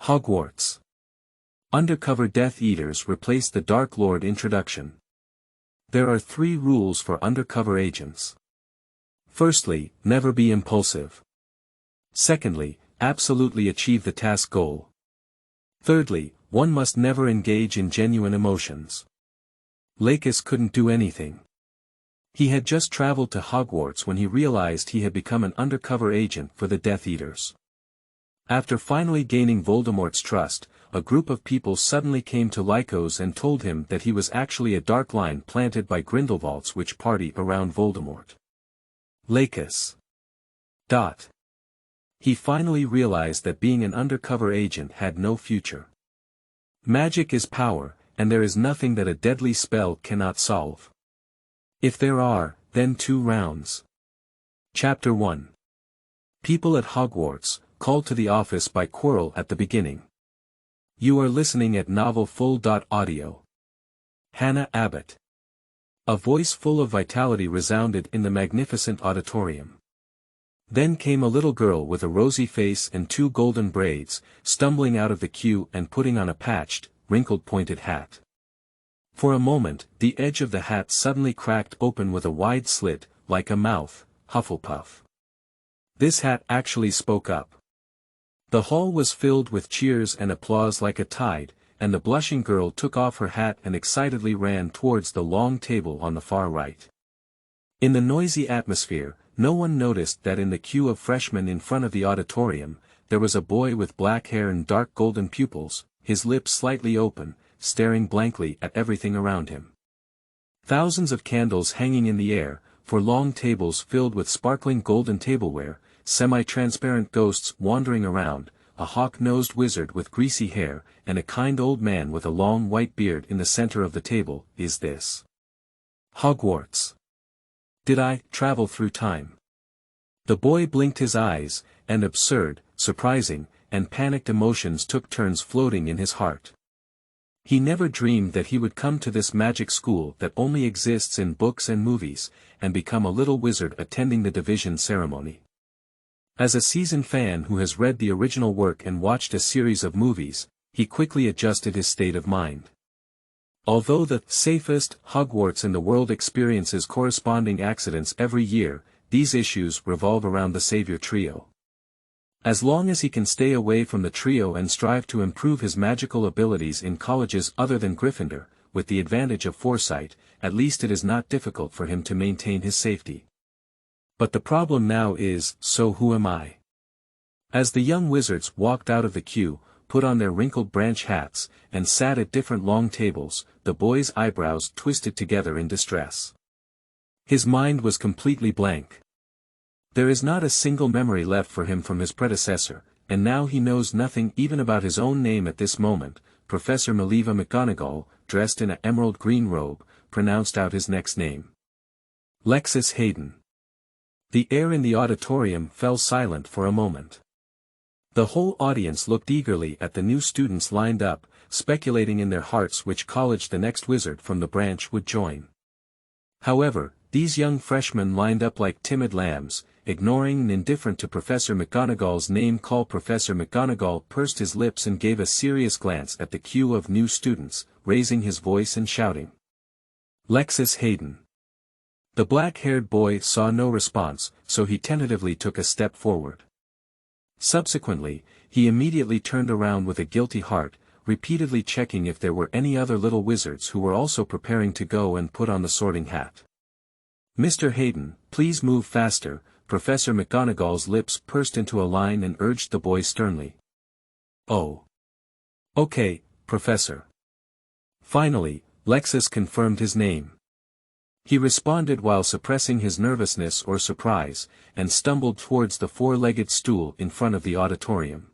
Hogwarts. Undercover Death Eaters replaced the Dark Lord introduction. There are 3 rules for undercover agents. Firstly, never be impulsive. Secondly, absolutely achieve the task goal. Thirdly, one must never engage in genuine emotions. Lykos couldn't do anything. He had just traveled to Hogwarts when he realized he had become an undercover agent for the Death Eaters. After finally gaining Voldemort's trust, a group of people suddenly came to Lykos and told him that he was actually a dark line planted by Grindelwald's witch party around Voldemort. Lykos. He finally realized that being an undercover agent had no future. Magic is power, and there is nothing that a deadly spell cannot solve. If there are, then 2 rounds. Chapter 1. People at Hogwarts, called to the office by Quirrell at the beginning. You are listening at novel full.audio. Hannah Abbott. A voice full of vitality resounded in the magnificent auditorium. Then came a little girl with a rosy face and 2 golden braids, stumbling out of the queue and putting on a patched, wrinkled pointed hat. For a moment, the edge of the hat suddenly cracked open with a wide slit, like a mouth, Hufflepuff. This hat actually spoke up. The hall was filled with cheers and applause like a tide, and the blushing girl took off her hat and excitedly ran towards the long table on the far right. In the noisy atmosphere, no one noticed that in the queue of freshmen in front of the auditorium, there was a boy with black hair and dark golden pupils, his lips slightly open, staring blankly at everything around him. Thousands of candles hanging in the air, for long tables filled with sparkling golden tableware, semi-transparent ghosts wandering around, a hawk-nosed wizard with greasy hair, and a kind old man with a long white beard in the center of the table. Is this Hogwarts? Did I travel through time? The boy blinked his eyes, and absurd, surprising, and panicked emotions took turns floating in his heart. He never dreamed that he would come to this magic school that only exists in books and movies, and become a little wizard attending the division ceremony. As a seasoned fan who has read the original work and watched a series of movies, he quickly adjusted his state of mind. Although the safest Hogwarts in the world experiences corresponding accidents every year, these issues revolve around the Savior Trio. As long as he can stay away from the trio and strive to improve his magical abilities in colleges other than Gryffindor, with the advantage of foresight, at least it is not difficult for him to maintain his safety. But the problem now is, so who am I? As the young wizards walked out of the queue, put on their wrinkled branch hats, and sat at different long tables, the boy's eyebrows twisted together in distress. His mind was completely blank. There is not a single memory left for him from his predecessor, and now he knows nothing even about his own name at this moment. Professor Maleva McGonagall, dressed in an emerald green robe, pronounced out his next name. Lexus Hayden. The air in the auditorium fell silent for a moment. The whole audience looked eagerly at the new students lined up, speculating in their hearts which college the next wizard from the branch would join. However, these young freshmen lined up like timid lambs, ignoring and indifferent to Professor McGonagall's name call. Professor McGonagall pursed his lips and gave a serious glance at the queue of new students, raising his voice and shouting. Lexus Hayden. The black-haired boy saw no response, so he tentatively took a step forward. Subsequently, he immediately turned around with a guilty heart, repeatedly checking if there were any other little wizards who were also preparing to go and put on the sorting hat. Mr. Hayden, please move faster. Professor McGonagall's lips pursed into a line and urged the boy sternly. Oh. Okay, Professor. Finally, Lexus confirmed his name. He responded while suppressing his nervousness or surprise, and stumbled towards the 4-legged stool in front of the auditorium.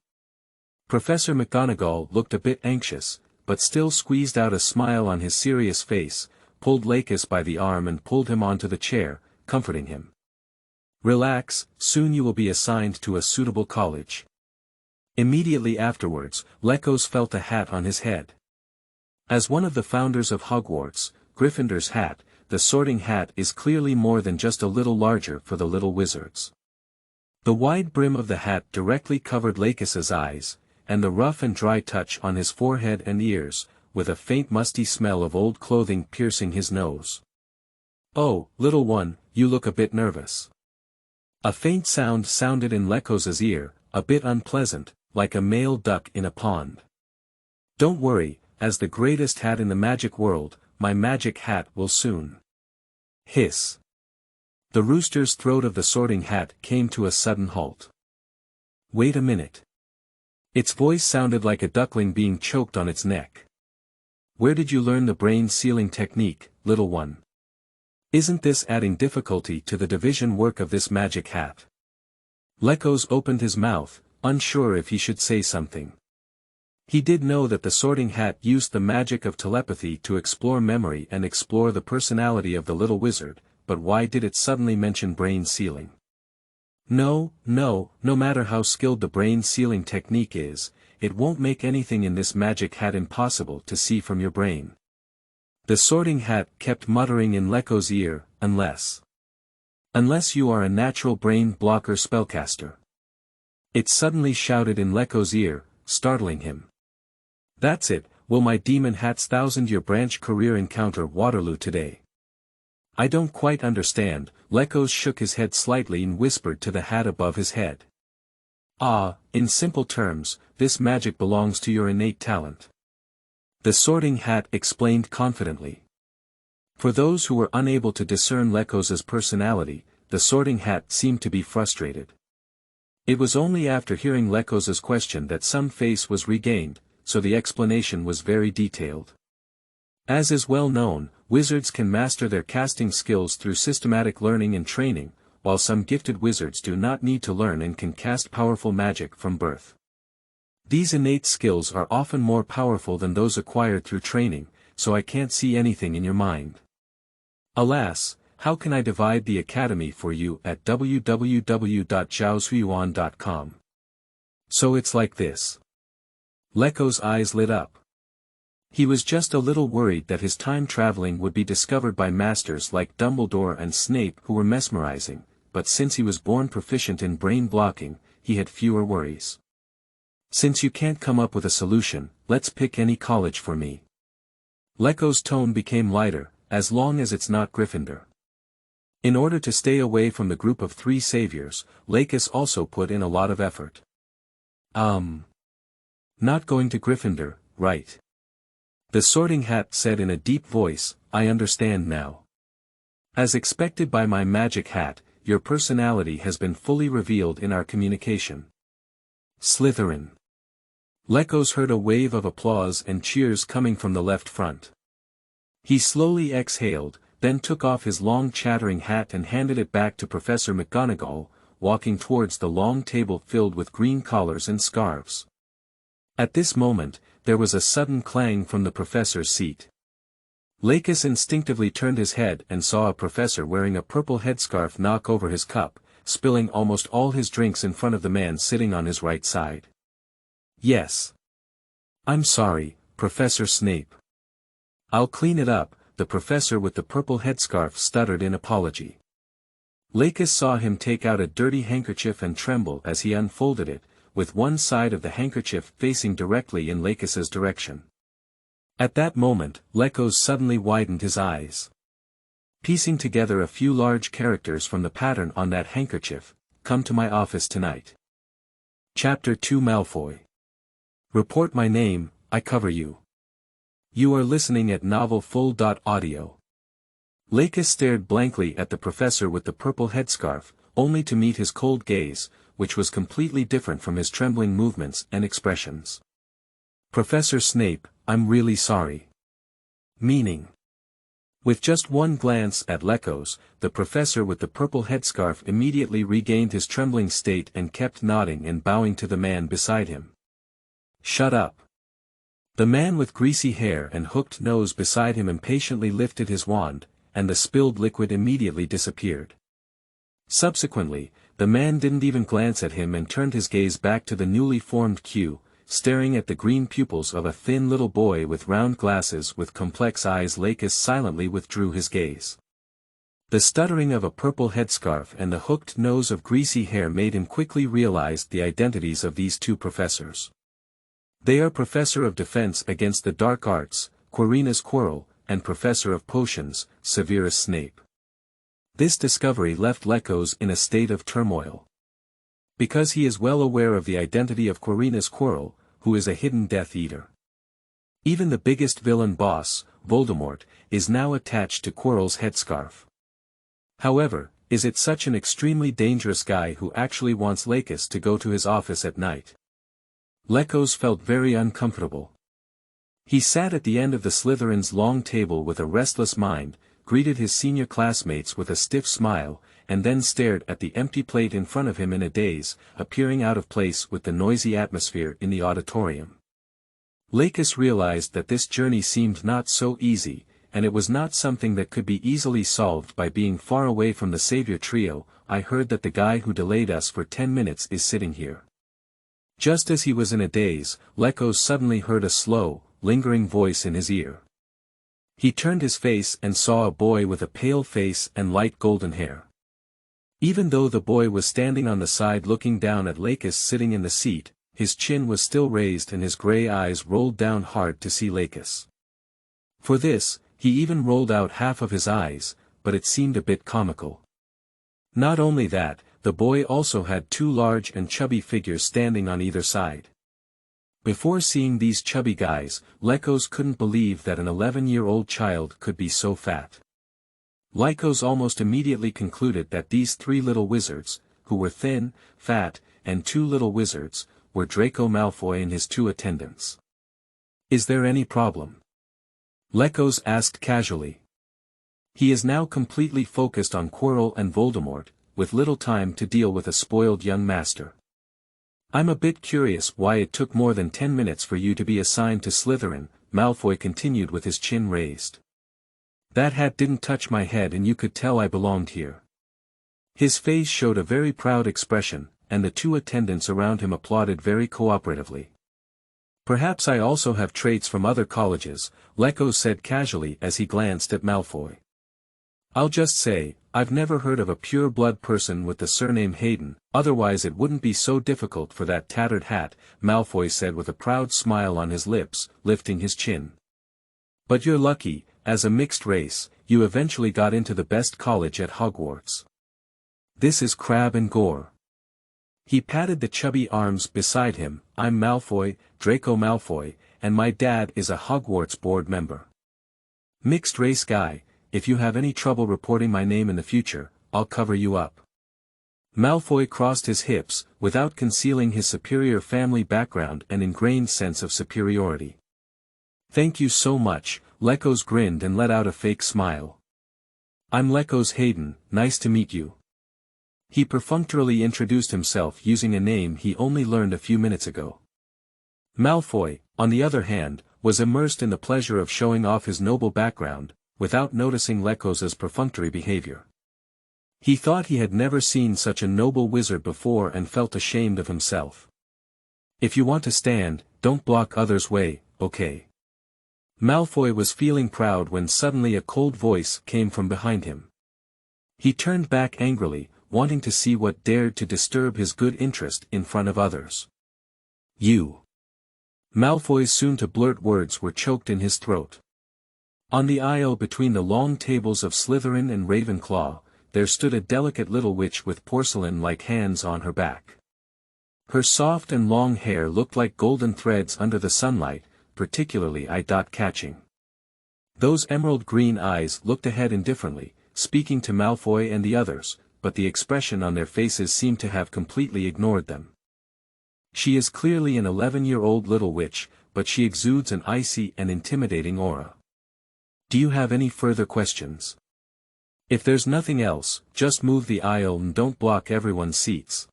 Professor McGonagall looked a bit anxious, but still squeezed out a smile on his serious face, pulled Lykos by the arm and pulled him onto the chair, comforting him. Relax, soon you will be assigned to a suitable college. Immediately afterwards, Lykos felt a hat on his head. As one of the founders of Hogwarts, Gryffindor's hat, the sorting hat is clearly more than just a little larger for the little wizards. The wide brim of the hat directly covered Lykos's eyes, and the rough and dry touch on his forehead and ears, with a faint musty smell of old clothing piercing his nose. "Oh, little one, you look a bit nervous." A faint sound sounded in Lykos's ear, a bit unpleasant, like a male duck in a pond. "Don't worry, as the greatest hat in the magic world, my magic hat will soon." Hiss. The rooster's throat of the Sorting Hat came to a sudden halt. "Wait a minute." Its voice sounded like a duckling being choked on its neck. "Where did you learn the brain sealing technique, little one? Isn't this adding difficulty to the division work of this magic hat?" Lykos opened his mouth, unsure if he should say something. He did know that the Sorting Hat used the magic of telepathy to explore memory and explore the personality of the little wizard, but why did it suddenly mention brain sealing? No matter how skilled the brain sealing technique is, it won't make anything in this magic hat impossible to see from your brain. The Sorting Hat kept muttering in Lykos' ear, unless you are a natural brain blocker spellcaster. It suddenly shouted in Lykos' ear, startling him. "That's it, will my demon hat's 1,000-year branch career encounter Waterloo today?" "I don't quite understand." Lykos shook his head slightly and whispered to the hat above his head. In simple terms, this magic belongs to your innate talent." The Sorting Hat explained confidently. For those who were unable to discern Lykos's personality, the Sorting Hat seemed to be frustrated. It was only after hearing Lykos's question that some face was regained, so the explanation was very detailed. As is well known, wizards can master their casting skills through systematic learning and training, while some gifted wizards do not need to learn and can cast powerful magic from birth. These innate skills are often more powerful than those acquired through training, so I can't see anything in your mind. Alas, how can I divide the academy for you at www.zhaozuiyuan.com? So it's like this. Lykos' eyes lit up. He was just a little worried that his time traveling would be discovered by masters like Dumbledore and Snape who were mesmerizing, but since he was born proficient in brain blocking, he had fewer worries. "Since you can't come up with a solution, let's pick any college for me." Lykos' tone became lighter, "as long as it's not Gryffindor." In order to stay away from the group of 3 saviors, Lykos also put in a lot of effort. Not going to Gryffindor, right?" The Sorting Hat said in a deep voice, "I understand now. As expected by my magic hat, your personality has been fully revealed in our communication." Slytherin. Lykos heard a wave of applause and cheers coming from the left front. He slowly exhaled, then took off his long chattering hat and handed it back to Professor McGonagall, walking towards the long table filled with green collars and scarves. At this moment, there was a sudden clang from the professor's seat. Lykos instinctively turned his head and saw a professor wearing a purple headscarf knock over his cup, spilling almost all his drinks in front of the man sitting on his right side. "Yes. I'm sorry, Professor Snape. I'll clean it up," the professor with the purple headscarf stuttered in apology. Lykos saw him take out a dirty handkerchief and tremble as he unfolded it, with one side of the handkerchief facing directly in Lykos's direction. At that moment, Lykos suddenly widened his eyes. Piecing together a few large characters from the pattern on that handkerchief, "Come to my office tonight." Chapter 2 Malfoy. Report my name, I cover you. You are listening at novelfull.audio. Lykos stared blankly at the professor with the purple headscarf, only to meet his cold gaze, which was completely different from his trembling movements and expressions. "Professor Snape, I'm really sorry." "Meaning?" With just one glance at Lykos, the professor with the purple headscarf immediately regained his trembling state and kept nodding and bowing to the man beside him. "Shut up." The man with greasy hair and hooked nose beside him impatiently lifted his wand, and the spilled liquid immediately disappeared. Subsequently, the man didn't even glance at him and turned his gaze back to the newly formed queue, staring at the green pupils of a thin little boy with round glasses with complex eyes. Lykos silently withdrew his gaze. The stuttering of a purple headscarf and the hooked nose of greasy hair made him quickly realize the identities of these 2 professors. They are Professor of Defense against the Dark Arts, Quirrell, and Professor of Potions, Severus Snape. This discovery left Lykos in a state of turmoil. Because he is well aware of the identity of Quirrell, who is a hidden Death Eater. Even the biggest villain boss, Voldemort, is now attached to Quirrell's headscarf. However, is it such an extremely dangerous guy who actually wants Lykos to go to his office at night? Lykos felt very uncomfortable. He sat at the end of the Slytherin's long table with a restless mind, greeted his senior classmates with a stiff smile, and then stared at the empty plate in front of him in a daze, appearing out of place with the noisy atmosphere in the auditorium. Lykos realized that this journey seemed not so easy, and it was not something that could be easily solved by being far away from the Savior trio. I heard that the guy who delayed us for 10 minutes is sitting here. Just as he was in a daze, Lykos suddenly heard a slow, lingering voice in his ear. He turned his face and saw a boy with a pale face and light golden hair. Even though the boy was standing on the side looking down at Lykos sitting in the seat, his chin was still raised and his gray eyes rolled down hard to see Lykos. For this, he even rolled out half of his eyes, but it seemed a bit comical. Not only that, the boy also had two large and chubby figures standing on either side. Before seeing these chubby guys, Lykos couldn't believe that an 11-year-old child could be so fat. Lykos almost immediately concluded that these three little wizards, who were thin, fat, and two little wizards, were Draco Malfoy and his two attendants. Is there any problem? Lykos asked casually. He is now completely focused on Quirrell and Voldemort, with little time to deal with a spoiled young master. I'm a bit curious why it took more than 10 minutes for you to be assigned to Slytherin, Malfoy continued with his chin raised. That hat didn't touch my head and you could tell I belonged here. His face showed a very proud expression, and the two attendants around him applauded very cooperatively. Perhaps I also have traits from other colleges, Lykos said casually as he glanced at Malfoy. I'll just say, I've never heard of a pure-blood person with the surname Hayden, otherwise it wouldn't be so difficult for that tattered hat, Malfoy said with a proud smile on his lips, lifting his chin. But you're lucky, as a mixed race, you eventually got into the best college at Hogwarts. This is Crabbe and Gore. He patted the chubby arms beside him. I'm Malfoy, Draco Malfoy, and my dad is a Hogwarts board member. Mixed race guy, if you have any trouble reporting my name in the future, I'll cover you up. Malfoy crossed his hips, without concealing his superior family background and ingrained sense of superiority. Thank you so much, Lykos grinned and let out a fake smile. I'm Lykos Hayden, nice to meet you. He perfunctorily introduced himself using a name he only learned a few minutes ago. Malfoy, on the other hand, was immersed in the pleasure of showing off his noble background, without noticing Lykos's perfunctory behavior. He thought he had never seen such a noble wizard before and felt ashamed of himself. If you want to stand, don't block others' way, okay? Malfoy was feeling proud when suddenly a cold voice came from behind him. He turned back angrily, wanting to see what dared to disturb his good interest in front of others. You. Malfoy's soon-to-blurt words were choked in his throat. On the aisle between the long tables of Slytherin and Ravenclaw, there stood a delicate little witch with porcelain-like hands on her back. Her soft and long hair looked like golden threads under the sunlight, particularly eye-catching. Those emerald-green eyes looked ahead indifferently, speaking to Malfoy and the others, but the expression on their faces seemed to have completely ignored them. She is clearly an 11-year-old little witch, but she exudes an icy and intimidating aura. Do you have any further questions? If there's nothing else, just move the aisle and don't block everyone's seats.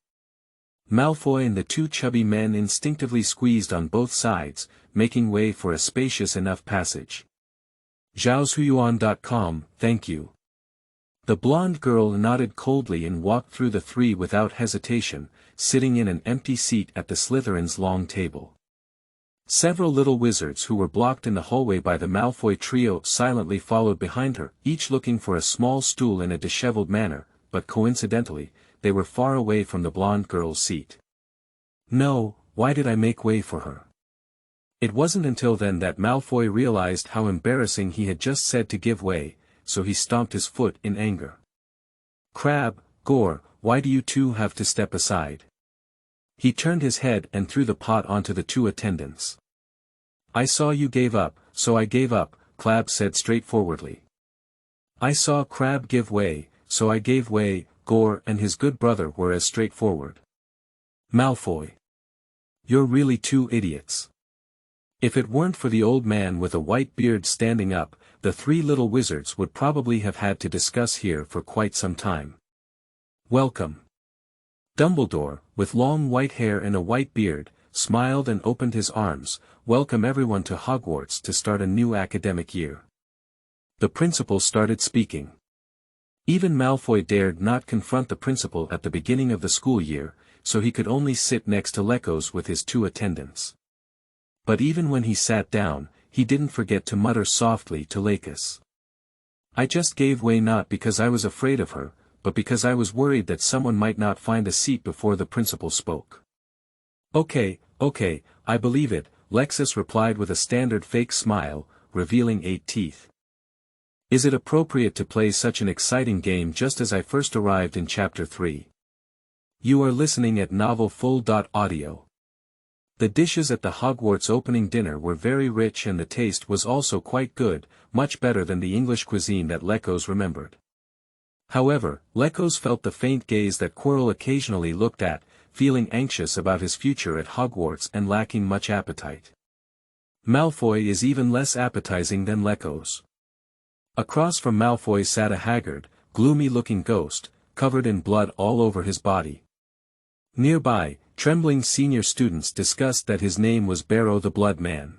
Malfoy and the two chubby men instinctively squeezed on both sides, making way for a spacious enough passage. Zhaoshuyuan.com, thank you. The blonde girl nodded coldly and walked through the three without hesitation, sitting in an empty seat at the Slytherin's long table. Several little wizards who were blocked in the hallway by the Malfoy trio silently followed behind her, each looking for a small stool in a disheveled manner, but coincidentally, they were far away from the blonde girl's seat. No, why did I make way for her? It wasn't until then that Malfoy realized how embarrassing he had just said to give way, so he stomped his foot in anger. Crabbe, Gore, why do you two have to step aside? He turned his head and threw the pot onto the two attendants. I saw you gave up, so I gave up, Crabbe said straightforwardly. I saw Crabbe give way, so I gave way, Gore and his good brother were as straightforward. Malfoy. You're really two idiots. If it weren't for the old man with a white beard standing up, the three little wizards would probably have had to discuss here for quite some time. Welcome. Dumbledore, with long white hair and a white beard, smiled and opened his arms. Welcome everyone to Hogwarts to start a new academic year. The principal started speaking. Even Malfoy dared not confront the principal at the beginning of the school year, so he could only sit next to Lykos with his two attendants. But even when he sat down, he didn't forget to mutter softly to Lykos. I just gave way not because I was afraid of her, but because I was worried that someone might not find a seat before the principal spoke. Okay, I believe it, Lexus replied with a standard fake smile, revealing 8 teeth. Is it appropriate to play such an exciting game just as I first arrived in Chapter 3? You are listening at Novel Full.Audio. The dishes at the Hogwarts opening dinner were very rich and the taste was also quite good, much better than the English cuisine that Lykos remembered. However, Lykos felt the faint gaze that Quirrell occasionally looked at, feeling anxious about his future at Hogwarts and lacking much appetite. Malfoy is even less appetizing than Lykos. Across from Malfoy sat a haggard, gloomy-looking ghost, covered in blood all over his body. Nearby, trembling senior students discussed that his name was Barrow the Blood Man.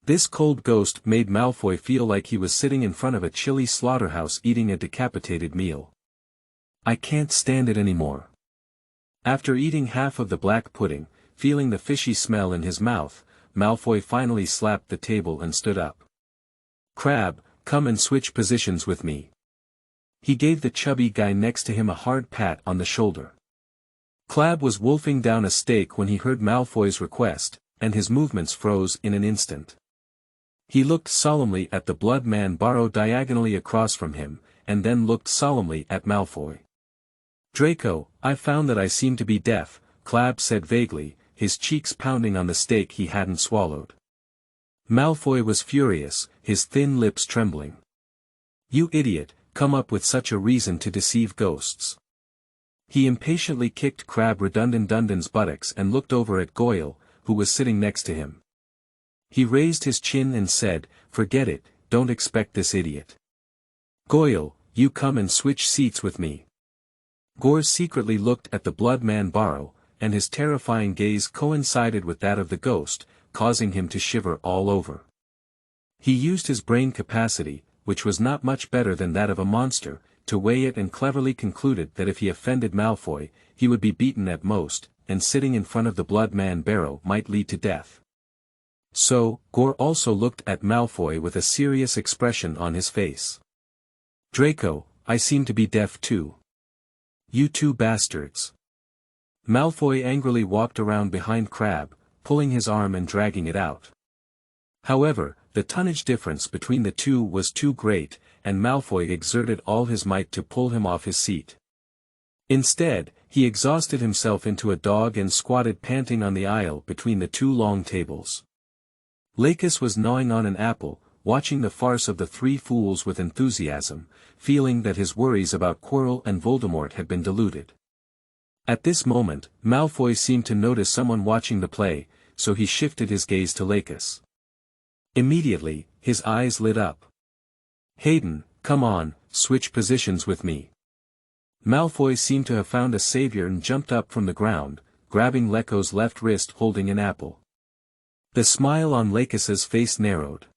This cold ghost made Malfoy feel like he was sitting in front of a chilly slaughterhouse eating a decapitated meal. I can't stand it anymore. After eating half of the black pudding, feeling the fishy smell in his mouth, Malfoy finally slapped the table and stood up. Crabbe, come and switch positions with me. He gave the chubby guy next to him a hard pat on the shoulder. Crabbe was wolfing down a steak when he heard Malfoy's request, and his movements froze in an instant. He looked solemnly at the blood man Barrow diagonally across from him, and then looked solemnly at Malfoy. Draco, I found that I seem to be deaf, Crabbe said vaguely, his cheeks pounding on the steak he hadn't swallowed. Malfoy was furious, his thin lips trembling. You idiot, come up with such a reason to deceive ghosts. He impatiently kicked Crabbe Redundant's buttocks and looked over at Goyle, who was sitting next to him. He raised his chin and said, forget it, don't expect this idiot. Goyle, you come and switch seats with me. Gore secretly looked at the blood man Barrow, and his terrifying gaze coincided with that of the ghost, causing him to shiver all over. He used his brain capacity, which was not much better than that of a monster, to weigh it and cleverly concluded that if he offended Malfoy, he would be beaten at most, and sitting in front of the blood man Barrow might lead to death. So, Gore also looked at Malfoy with a serious expression on his face. Draco, I seem to be deaf too. You two bastards. Malfoy angrily walked around behind Crabbe, pulling his arm and dragging it out. However, the tonnage difference between the two was too great, and Malfoy exerted all his might to pull him off his seat. Instead, he exhausted himself into a dog and squatted panting on the aisle between the two long tables. Lykos was gnawing on an apple, watching the farce of the three fools with enthusiasm, feeling that his worries about Quirrell and Voldemort had been diluted. At this moment, Malfoy seemed to notice someone watching the play, so he shifted his gaze to Lykos. Immediately, his eyes lit up. Hayden, come on, switch positions with me. Malfoy seemed to have found a savior and jumped up from the ground, grabbing Lykos' left wrist holding an apple. The smile on Lykos's face narrowed.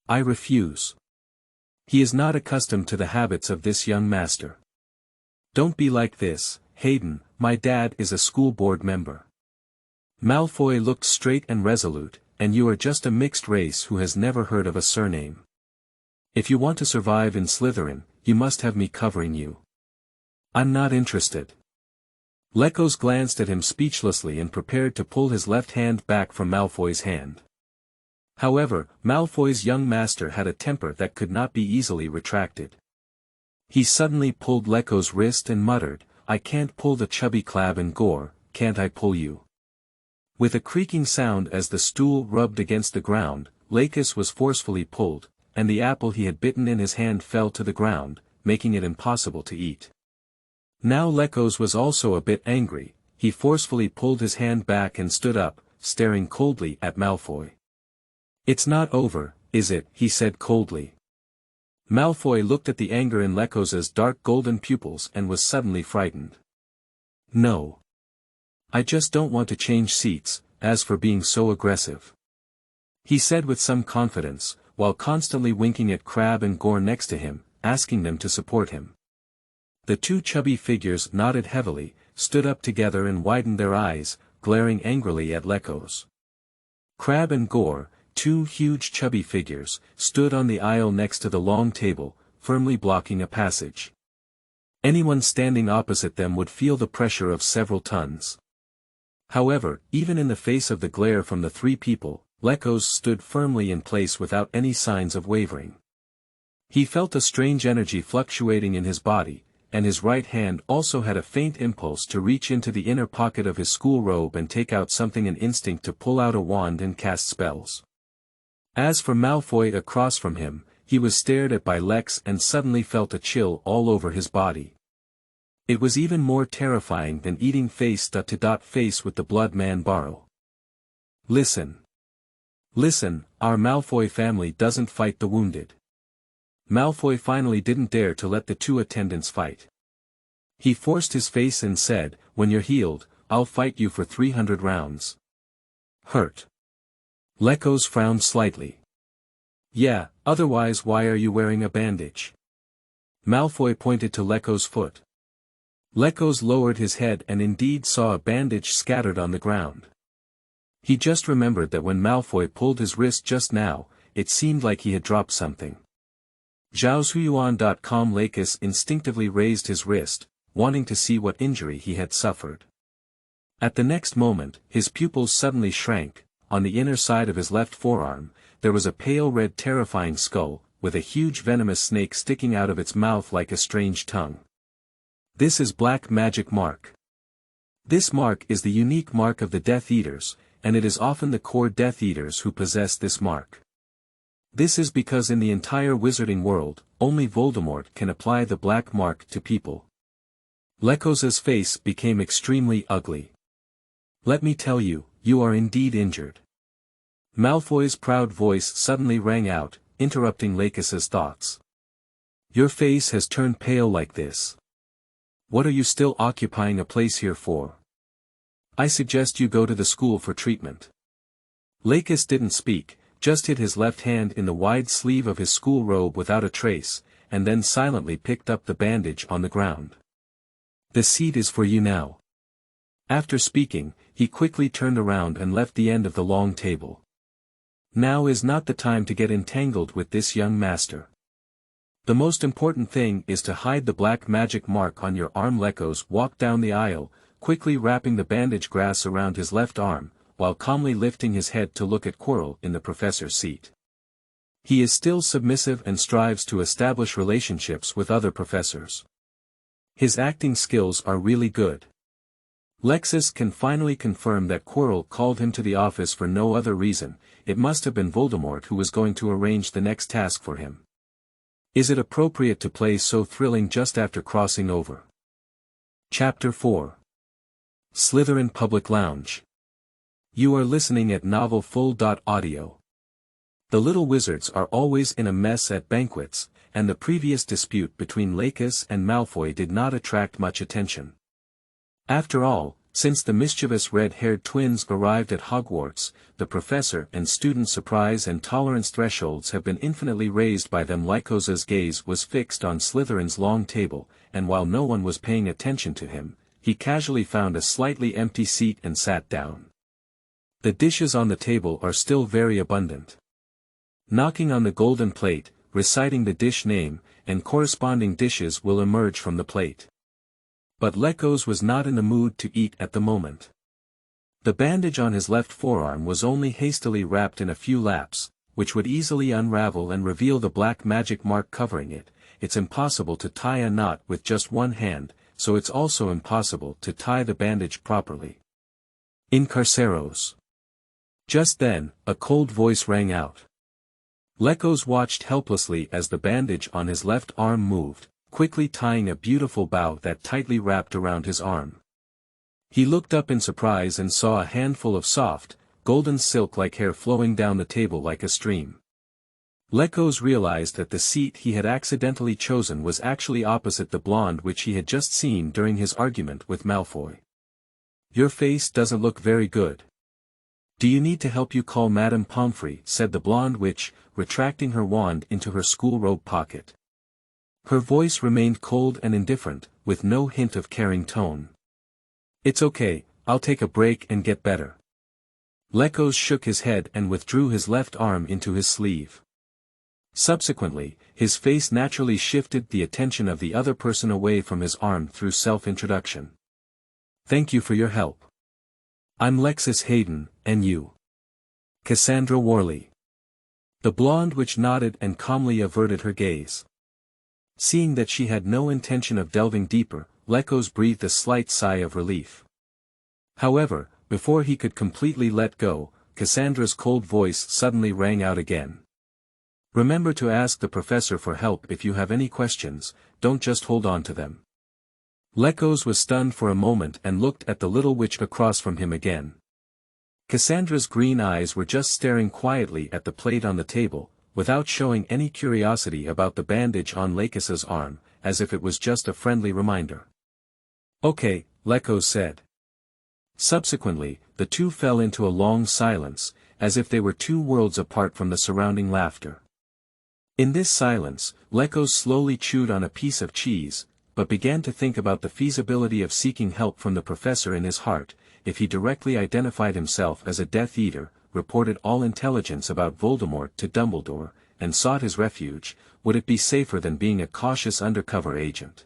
I refuse. He is not accustomed to the habits of this young master. Don't be like this, Hayden, my dad is a school board member. Malfoy looked straight and resolute, and you are just a mixed race who has never heard of a surname. If you want to survive in Slytherin, you must have me covering you. I'm not interested. Lykos glanced at him speechlessly and prepared to pull his left hand back from Malfoy's hand. However, Malfoy's young master had a temper that could not be easily retracted. He suddenly pulled Lykos' wrist and muttered, "I can't pull the chubby Crabbe and Gore, can't I pull you?" With a creaking sound as the stool rubbed against the ground, Lykos was forcefully pulled, and the apple he had bitten in his hand fell to the ground, making it impossible to eat. Now Lykos was also a bit angry. He forcefully pulled his hand back and stood up, staring coldly at Malfoy. "It's not over, is it?" he said coldly. Malfoy looked at the anger in Lykos's dark golden pupils and was suddenly frightened. "No. I just don't want to change seats, as for being so aggressive," he said with some confidence, while constantly winking at Crabbe and Gore next to him, asking them to support him. The two chubby figures nodded heavily, stood up together and widened their eyes, glaring angrily at Lykos. Crabbe and Gore, two huge chubby figures, stood on the aisle next to the long table, firmly blocking a passage. Anyone standing opposite them would feel the pressure of several tons. However, even in the face of the glare from the three people, Lykos stood firmly in place without any signs of wavering. He felt a strange energy fluctuating in his body, and his right hand also had a faint impulse to reach into the inner pocket of his school robe and take out something, an instinct to pull out a wand and cast spells. As for Malfoy across from him, he was stared at by Lex and suddenly felt a chill all over his body. It was even more terrifying than eating face-to-face with the blood man Barrow. "Listen. Listen, our Malfoy family doesn't fight the wounded." Malfoy finally didn't dare to let the two attendants fight. He forced his face and said, "When you're healed, I'll fight you for 300 rounds. Hurt?" Lykos frowned slightly. "Yeah, otherwise why are you wearing a bandage?" Malfoy pointed to Lykos' foot. Lykos lowered his head and indeed saw a bandage scattered on the ground. He just remembered that when Malfoy pulled his wrist just now, it seemed like he had dropped something. Zhaozuiyuan.com Lykos instinctively raised his wrist, wanting to see what injury he had suffered. At the next moment, his pupils suddenly shrank. On the inner side of his left forearm, there was a pale red terrifying skull, with a huge venomous snake sticking out of its mouth like a strange tongue. This is Black Magic Mark. This mark is the unique mark of the Death Eaters, and it is often the core Death Eaters who possess this mark. This is because in the entire wizarding world, only Voldemort can apply the black mark to people. Lykos's face became extremely ugly. "Let me tell you, you are indeed injured." Malfoy's proud voice suddenly rang out, interrupting Lykos's thoughts. "Your face has turned pale like this. What are you still occupying a place here for? I suggest you go to the school for treatment." Lykos didn't speak, just hid his left hand in the wide sleeve of his school robe without a trace, and then silently picked up the bandage on the ground. "The seat is for you now." After speaking, he quickly turned around and left the end of the long table. "Now is not the time to get entangled with this young master. The most important thing is to hide the black magic mark on your arm." Lykos walked down the aisle, quickly wrapping the bandage grass around his left arm, while calmly lifting his head to look at Quirrell in the professor's seat. He is still submissive and strives to establish relationships with other professors. His acting skills are really good. Lexus can finally confirm that Quirrell called him to the office for no other reason. It must have been Voldemort who was going to arrange the next task for him. Is it appropriate to play so thrilling just after crossing over? Chapter 4. Slytherin Public Lounge. You are listening at novelfull.audio. The little wizards are always in a mess at banquets, and the previous dispute between Lykos and Malfoy did not attract much attention. After all, since the mischievous red-haired twins arrived at Hogwarts, the professor and student surprise and tolerance thresholds have been infinitely raised by them. Lykos's gaze was fixed on Slytherin's long table, and while no one was paying attention to him, he casually found a slightly empty seat and sat down. The dishes on the table are still very abundant. Knocking on the golden plate, reciting the dish name, and corresponding dishes will emerge from the plate. But Lykos was not in the mood to eat at the moment. The bandage on his left forearm was only hastily wrapped in a few laps, which would easily unravel and reveal the black magic mark covering it. It's impossible to tie a knot with just one hand, so it's also impossible to tie the bandage properly. Incarceros. Just then, a cold voice rang out. Lykos watched helplessly as the bandage on his left arm moved, quickly tying a beautiful bow that tightly wrapped around his arm. He looked up in surprise and saw a handful of soft, golden silk-like hair flowing down the table like a stream. Lykos realized that the seat he had accidentally chosen was actually opposite the blonde which he had just seen during his argument with Malfoy. "Your face doesn't look very good. Do you need to help you call Madame Pomfrey?" said the blonde witch, retracting her wand into her school robe pocket. Her voice remained cold and indifferent, with no hint of caring tone. "It's okay, I'll take a break and get better." Lykos shook his head and withdrew his left arm into his sleeve. Subsequently, his face naturally shifted the attention of the other person away from his arm through self-introduction. "Thank you for your help. I'm Lexis Hayden, and you?" "Cassandra Worley." The blonde witch nodded and calmly averted her gaze. Seeing that she had no intention of delving deeper, Lykos breathed a slight sigh of relief. However, before he could completely let go, Cassandra's cold voice suddenly rang out again. "Remember to ask the professor for help if you have any questions, don't just hold on to them." Lykos was stunned for a moment and looked at the little witch across from him again. Cassandra's green eyes were just staring quietly at the plate on the table, without showing any curiosity about the bandage on Lykos's arm, as if it was just a friendly reminder. "Okay," Lykos said. Subsequently, the two fell into a long silence, as if they were two worlds apart from the surrounding laughter. In this silence, Lykos slowly chewed on a piece of cheese, but began to think about the feasibility of seeking help from the professor in his heart. If he directly identified himself as a Death Eater, reported all intelligence about Voldemort to Dumbledore, and sought his refuge, would it be safer than being a cautious undercover agent?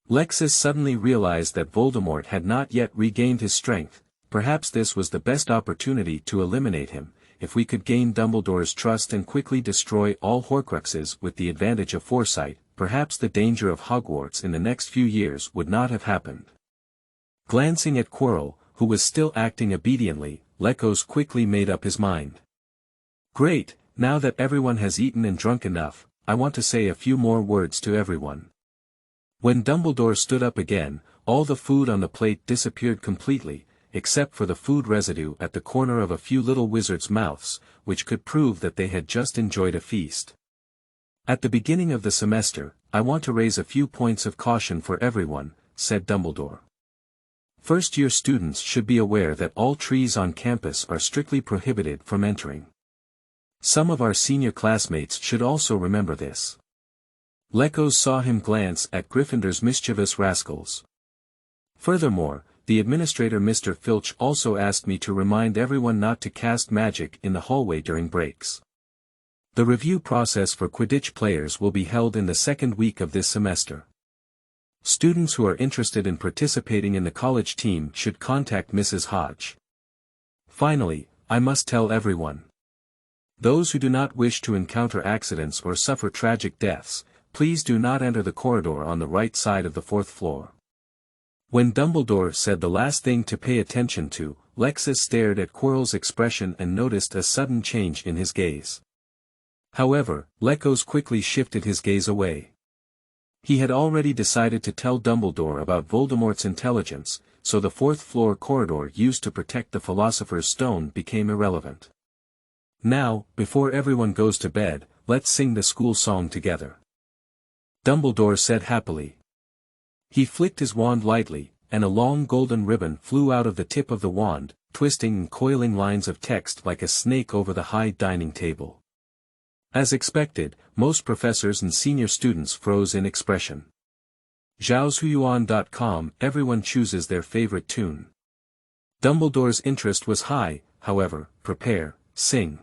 Lexis suddenly realized that Voldemort had not yet regained his strength. Perhaps this was the best opportunity to eliminate him. If we could gain Dumbledore's trust and quickly destroy all Horcruxes with the advantage of foresight, perhaps the danger of Hogwarts in the next few years would not have happened. Glancing at Quirrell, who was still acting obediently, Lykos quickly made up his mind. "Great, now that everyone has eaten and drunk enough, I want to say a few more words to everyone." When Dumbledore stood up again, all the food on the plate disappeared completely, except for the food residue at the corner of a few little wizards' mouths, which could prove that they had just enjoyed a feast. "At the beginning of the semester, I want to raise a few points of caution for everyone," said Dumbledore. "First-year students should be aware that all trees on campus are strictly prohibited from entering. Some of our senior classmates should also remember this." Lykos saw him glance at Gryffindor's mischievous rascals. "Furthermore, the administrator Mr. Filch also asked me to remind everyone not to cast magic in the hallway during breaks. The review process for Quidditch players will be held in the second week of this semester. Students who are interested in participating in the college team should contact Mrs. Hodge. Finally, I must tell everyone. Those who do not wish to encounter accidents or suffer tragic deaths, please do not enter the corridor on the right side of the fourth floor." When Dumbledore said the last thing to pay attention to, Lexis stared at Quirrell's expression and noticed a sudden change in his gaze. However, Lykos quickly shifted his gaze away. He had already decided to tell Dumbledore about Voldemort's intelligence, so the fourth-floor corridor used to protect the Philosopher's Stone became irrelevant. "Now, before everyone goes to bed, let's sing the school song together," Dumbledore said happily. He flicked his wand lightly, and a long golden ribbon flew out of the tip of the wand, twisting and coiling lines of text like a snake over the high dining table. As expected, most professors and senior students froze in expression. Zhaoshuyuan.com. Everyone chooses their favorite tune. Dumbledore's interest was high, however. Prepare, sing.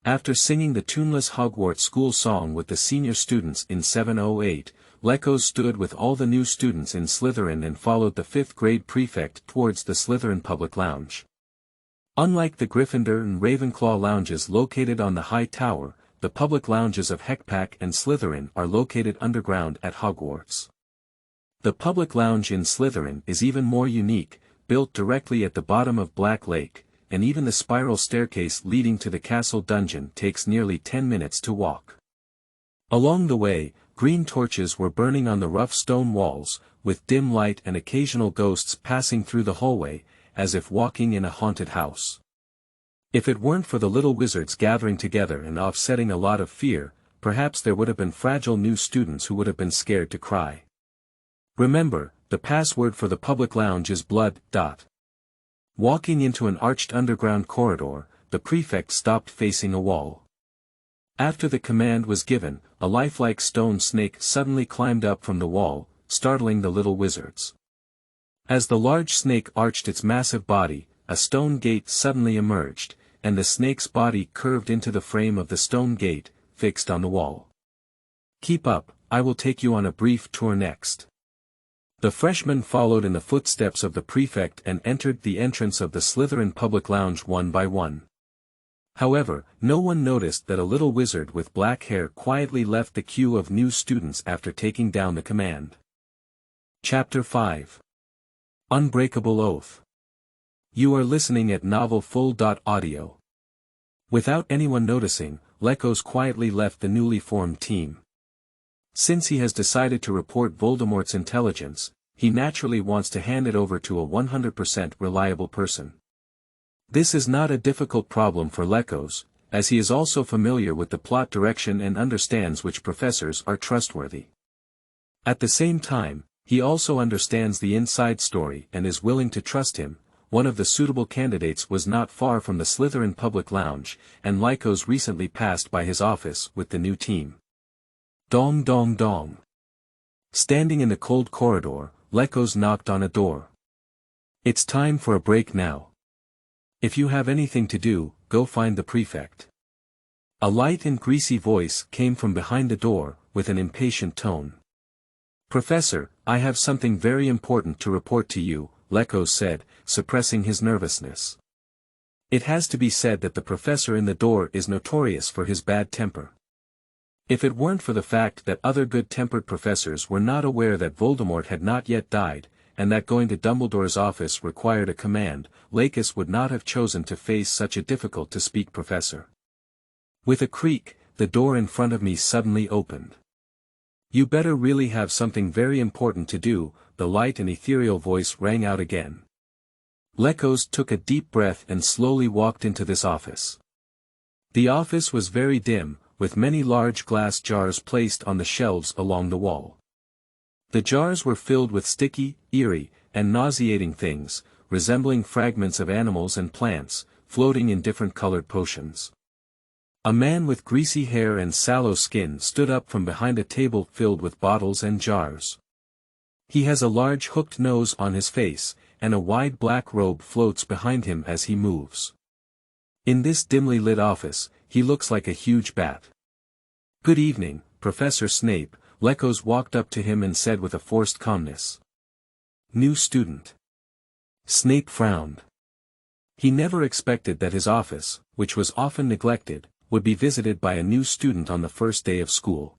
After singing the tuneless Hogwarts school song with the senior students in 708, Lykos stood with all the new students in Slytherin and followed the 5th grade prefect towards the Slytherin public lounge. Unlike the Gryffindor and Ravenclaw lounges located on the high tower, the public lounges of HECPAC and Slytherin are located underground at Hogwarts. The public lounge in Slytherin is even more unique, built directly at the bottom of Black Lake, and even the spiral staircase leading to the castle dungeon takes nearly 10 minutes to walk. Along the way, green torches were burning on the rough stone walls, with dim light and occasional ghosts passing through the hallway, as if walking in a haunted house. If it weren't for the little wizards gathering together and offsetting a lot of fear, perhaps there would have been fragile new students who would have been scared to cry. Remember, the password for the public lounge is blood. Walking into an arched underground corridor, the prefect stopped facing a wall. After the command was given, a lifelike stone snake suddenly climbed up from the wall, startling the little wizards. As the large snake arched its massive body, a stone gate suddenly emerged, and the snake's body curved into the frame of the stone gate, fixed on the wall. Keep up, I will take you on a brief tour next. The freshmen followed in the footsteps of the prefect and entered the entrance of the Slytherin public lounge one by one. However, no one noticed that a little wizard with black hair quietly left the queue of new students after taking down the command. Chapter 5. Unbreakable Oath. You are listening at novel full.audio. Without anyone noticing, Lykos quietly left the newly formed team. Since he has decided to report Voldemort's intelligence, he naturally wants to hand it over to a 100% reliable person. This is not a difficult problem for Lykos, as he is also familiar with the plot direction and understands which professors are trustworthy. At the same time, he also understands the inside story and is willing to trust him. One of the suitable candidates was not far from the Slytherin public lounge, and Lykos recently passed by his office with the new team. Dong dong dong. Standing in the cold corridor, Lykos knocked on a door. It's time for a break now. If you have anything to do, go find the prefect. A light and greasy voice came from behind the door, with an impatient tone. Professor, I have something very important to report to you, Lykos said, suppressing his nervousness. It has to be said that the professor in the door is notorious for his bad temper. If it weren't for the fact that other good-tempered professors were not aware that Voldemort had not yet died, and that going to Dumbledore's office required a command, Lykos would not have chosen to face such a difficult-to-speak professor. With a creak, the door in front of me suddenly opened. You better really have something very important to do, the light and ethereal voice rang out again. Lykos took a deep breath and slowly walked into this office. The office was very dim, with many large glass jars placed on the shelves along the wall. The jars were filled with sticky, eerie, and nauseating things, resembling fragments of animals and plants, floating in different colored potions. A man with greasy hair and sallow skin stood up from behind a table filled with bottles and jars. He has a large hooked nose on his face, and a wide black robe floats behind him as he moves. In this dimly lit office, he looks like a huge bat. Good evening, Professor Snape, Lykos walked up to him and said with a forced calmness. New student. Snape frowned. He never expected that his office, which was often neglected, would be visited by a new student on the first day of school.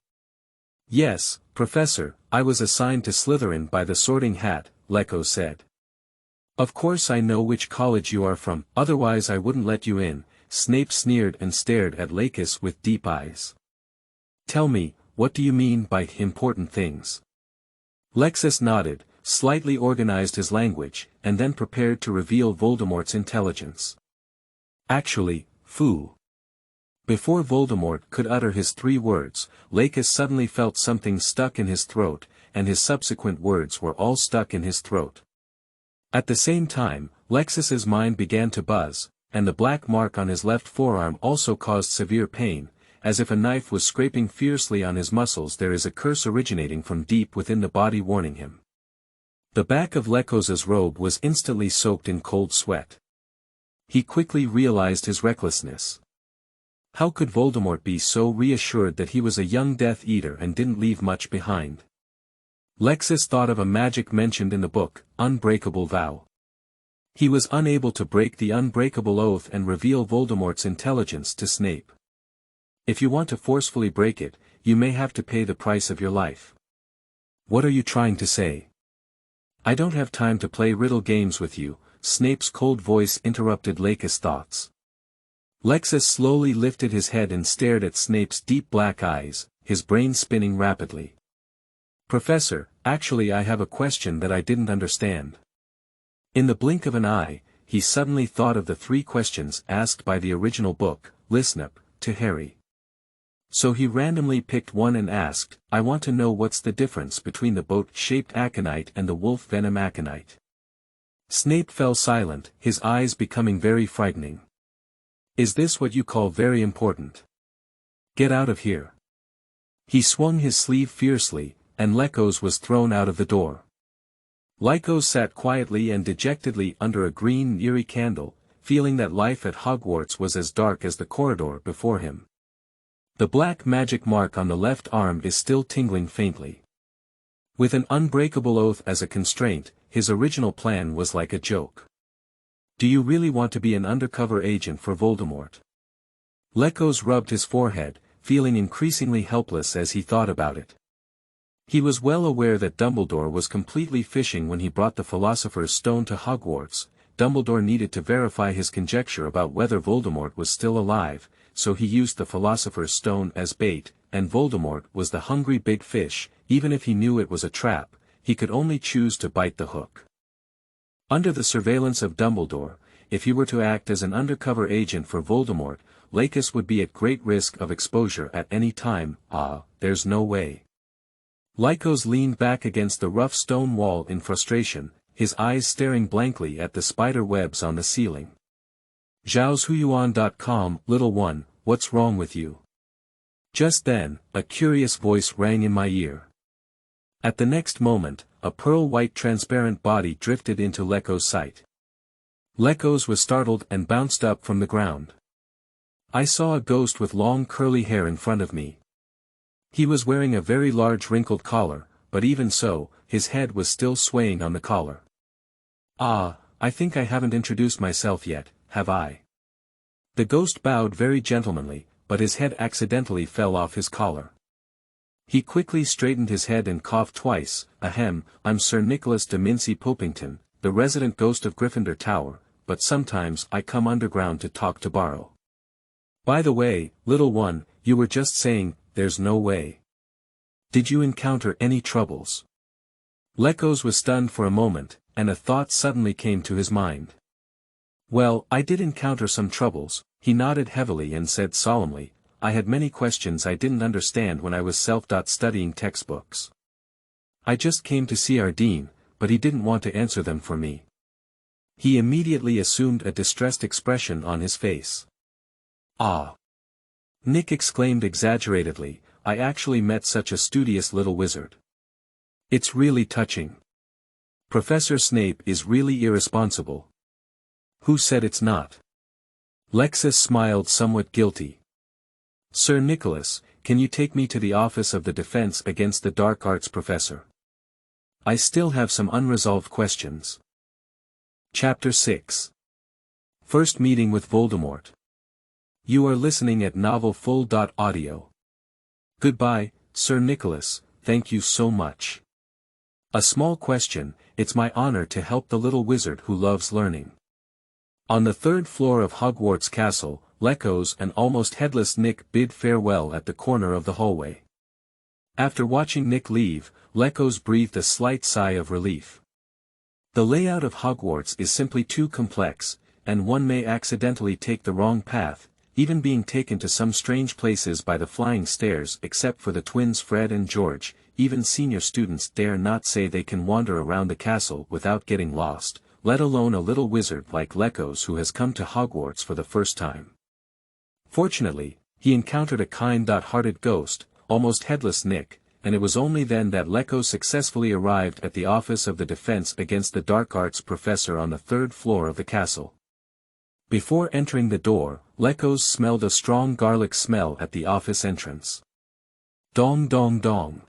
Yes, Professor, I was assigned to Slytherin by the Sorting Hat, Lykos said. Of course I know which college you are from, otherwise I wouldn't let you in, Snape sneered and stared at Lykos with deep eyes. Tell me, what do you mean by important things? Lykos nodded, slightly organized his language, and then prepared to reveal Voldemort's intelligence. Actually, foo. Before Voldemort could utter his 3 words, Lykos suddenly felt something stuck in his throat, and his subsequent words were all stuck in his throat. At the same time, Lykos's mind began to buzz, and the black mark on his left forearm also caused severe pain, as if a knife was scraping fiercely on his muscles. There is a curse originating from deep within the body warning him. The back of Lykos's robe was instantly soaked in cold sweat. He quickly realized his recklessness. How could Voldemort be so reassured that he was a young Death Eater and didn't leave much behind? Lexus thought of a magic mentioned in the book, Unbreakable Vow. He was unable to break the unbreakable oath and reveal Voldemort's intelligence to Snape. If you want to forcefully break it, you may have to pay the price of your life. What are you trying to say? I don't have time to play riddle games with you, Snape's cold voice interrupted Lykos' thoughts. Lexus slowly lifted his head and stared at Snape's deep black eyes, his brain spinning rapidly. Professor, actually I have a question that I didn't understand. In the blink of an eye, he suddenly thought of the 3 questions asked by the original book, Listen up, to Harry. So he randomly picked one and asked, I want to know what's the difference between the boat-shaped aconite and the wolf-venom aconite. Snape fell silent, his eyes becoming very frightening. Is this what you call very important? Get out of here. He swung his sleeve fiercely, and Lykos was thrown out of the door. Lykos sat quietly and dejectedly under a green eerie candle, feeling that life at Hogwarts was as dark as the corridor before him. The black magic mark on the left arm is still tingling faintly. With an unbreakable oath as a constraint, his original plan was like a joke. Do you really want to be an undercover agent for Voldemort? Lykos rubbed his forehead, feeling increasingly helpless as he thought about it. He was well aware that Dumbledore was completely fishing when he brought the Philosopher's Stone to Hogwarts. Dumbledore needed to verify his conjecture about whether Voldemort was still alive, so he used the Philosopher's Stone as bait, and Voldemort was the hungry big fish. Even if he knew it was a trap, he could only choose to bite the hook. Under the surveillance of Dumbledore, if he were to act as an undercover agent for Voldemort, Lykos would be at great risk of exposure at any time. There's no way. Lykos leaned back against the rough stone wall in frustration, his eyes staring blankly at the spider webs on the ceiling. Zhaoshuyuan.com, little one, what's wrong with you? Just then, a curious voice rang in my ear. At the next moment, a pearl-white transparent body drifted into Lykos' sight. Lykos was startled and bounced up from the ground. I saw a ghost with long curly hair in front of me. He was wearing a very large wrinkled collar, but even so, his head was still swaying on the collar. I think I haven't introduced myself yet, have I? The ghost bowed very gentlemanly, but his head accidentally fell off his collar. He quickly straightened his head and coughed twice. Ahem, I'm Sir Nicholas de Mincy Popington, the resident ghost of Gryffindor Tower, but sometimes I come underground to talk to Barrow. By the way, little one, you were just saying, there's no way. Did you encounter any troubles? Lykos was stunned for a moment, and a thought suddenly came to his mind. Well, I did encounter some troubles, he nodded heavily and said solemnly, I had many questions I didn't understand when I was self-studying textbooks. I just came to see our dean, but he didn't want to answer them for me. He immediately assumed a distressed expression on his face. Nick exclaimed exaggeratedly, I actually met such a studious little wizard. It's really touching. Professor Snape is really irresponsible. Who said it's not? Lexus smiled somewhat guilty. Sir Nicholas, can you take me to the office of the Defense Against the Dark Arts professor? I still have some unresolved questions. Chapter 6. First Meeting with Voldemort. You are listening at novelfull.audio. Goodbye, Sir Nicholas, thank you so much. A small question, it's my honor to help the little wizard who loves learning. On the 3rd floor of Hogwarts Castle, Lykos and almost headless Nick bid farewell at the corner of the hallway. After watching Nick leave, Lykos breathed a slight sigh of relief. The layout of Hogwarts is simply too complex, and one may accidentally take the wrong path, even being taken to some strange places by the flying stairs. Except for the twins Fred and George, even senior students dare not say they can wander around the castle without getting lost, let alone a little wizard like Lykos who has come to Hogwarts for the first time. Fortunately, he encountered a kind-hearted ghost, almost headless Nick, and it was only then that Lykos successfully arrived at the office of the Defense Against the Dark Arts professor on the 3rd floor of the castle. Before entering the door, Lykos smelled a strong garlic smell at the office entrance. Dong dong dong.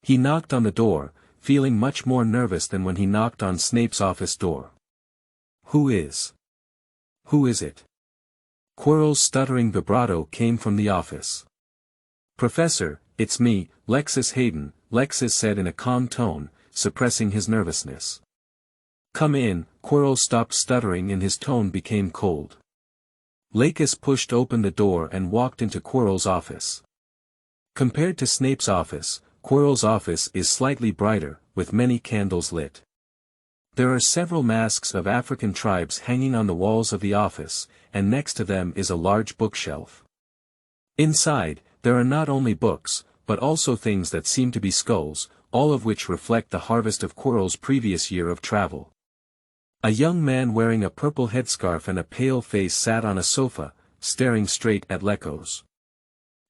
He knocked on the door, feeling much more nervous than when he knocked on Snape's office door. Who is it? Quirrell's stuttering vibrato came from the office. Professor, it's me, Lexus Hayden, Lexus said in a calm tone, suppressing his nervousness. Come in. Quirrell stopped stuttering and his tone became cold. Lykos pushed open the door and walked into Quirrell's office. Compared to Snape's office, Quirrell's office is slightly brighter, with many candles lit. There are several masks of African tribes hanging on the walls of the office, and next to them is a large bookshelf. Inside, there are not only books, but also things that seem to be skulls, all of which reflect the harvest of Quirrell's previous year of travel. A young man wearing a purple headscarf and a pale face sat on a sofa, staring straight at Lykos.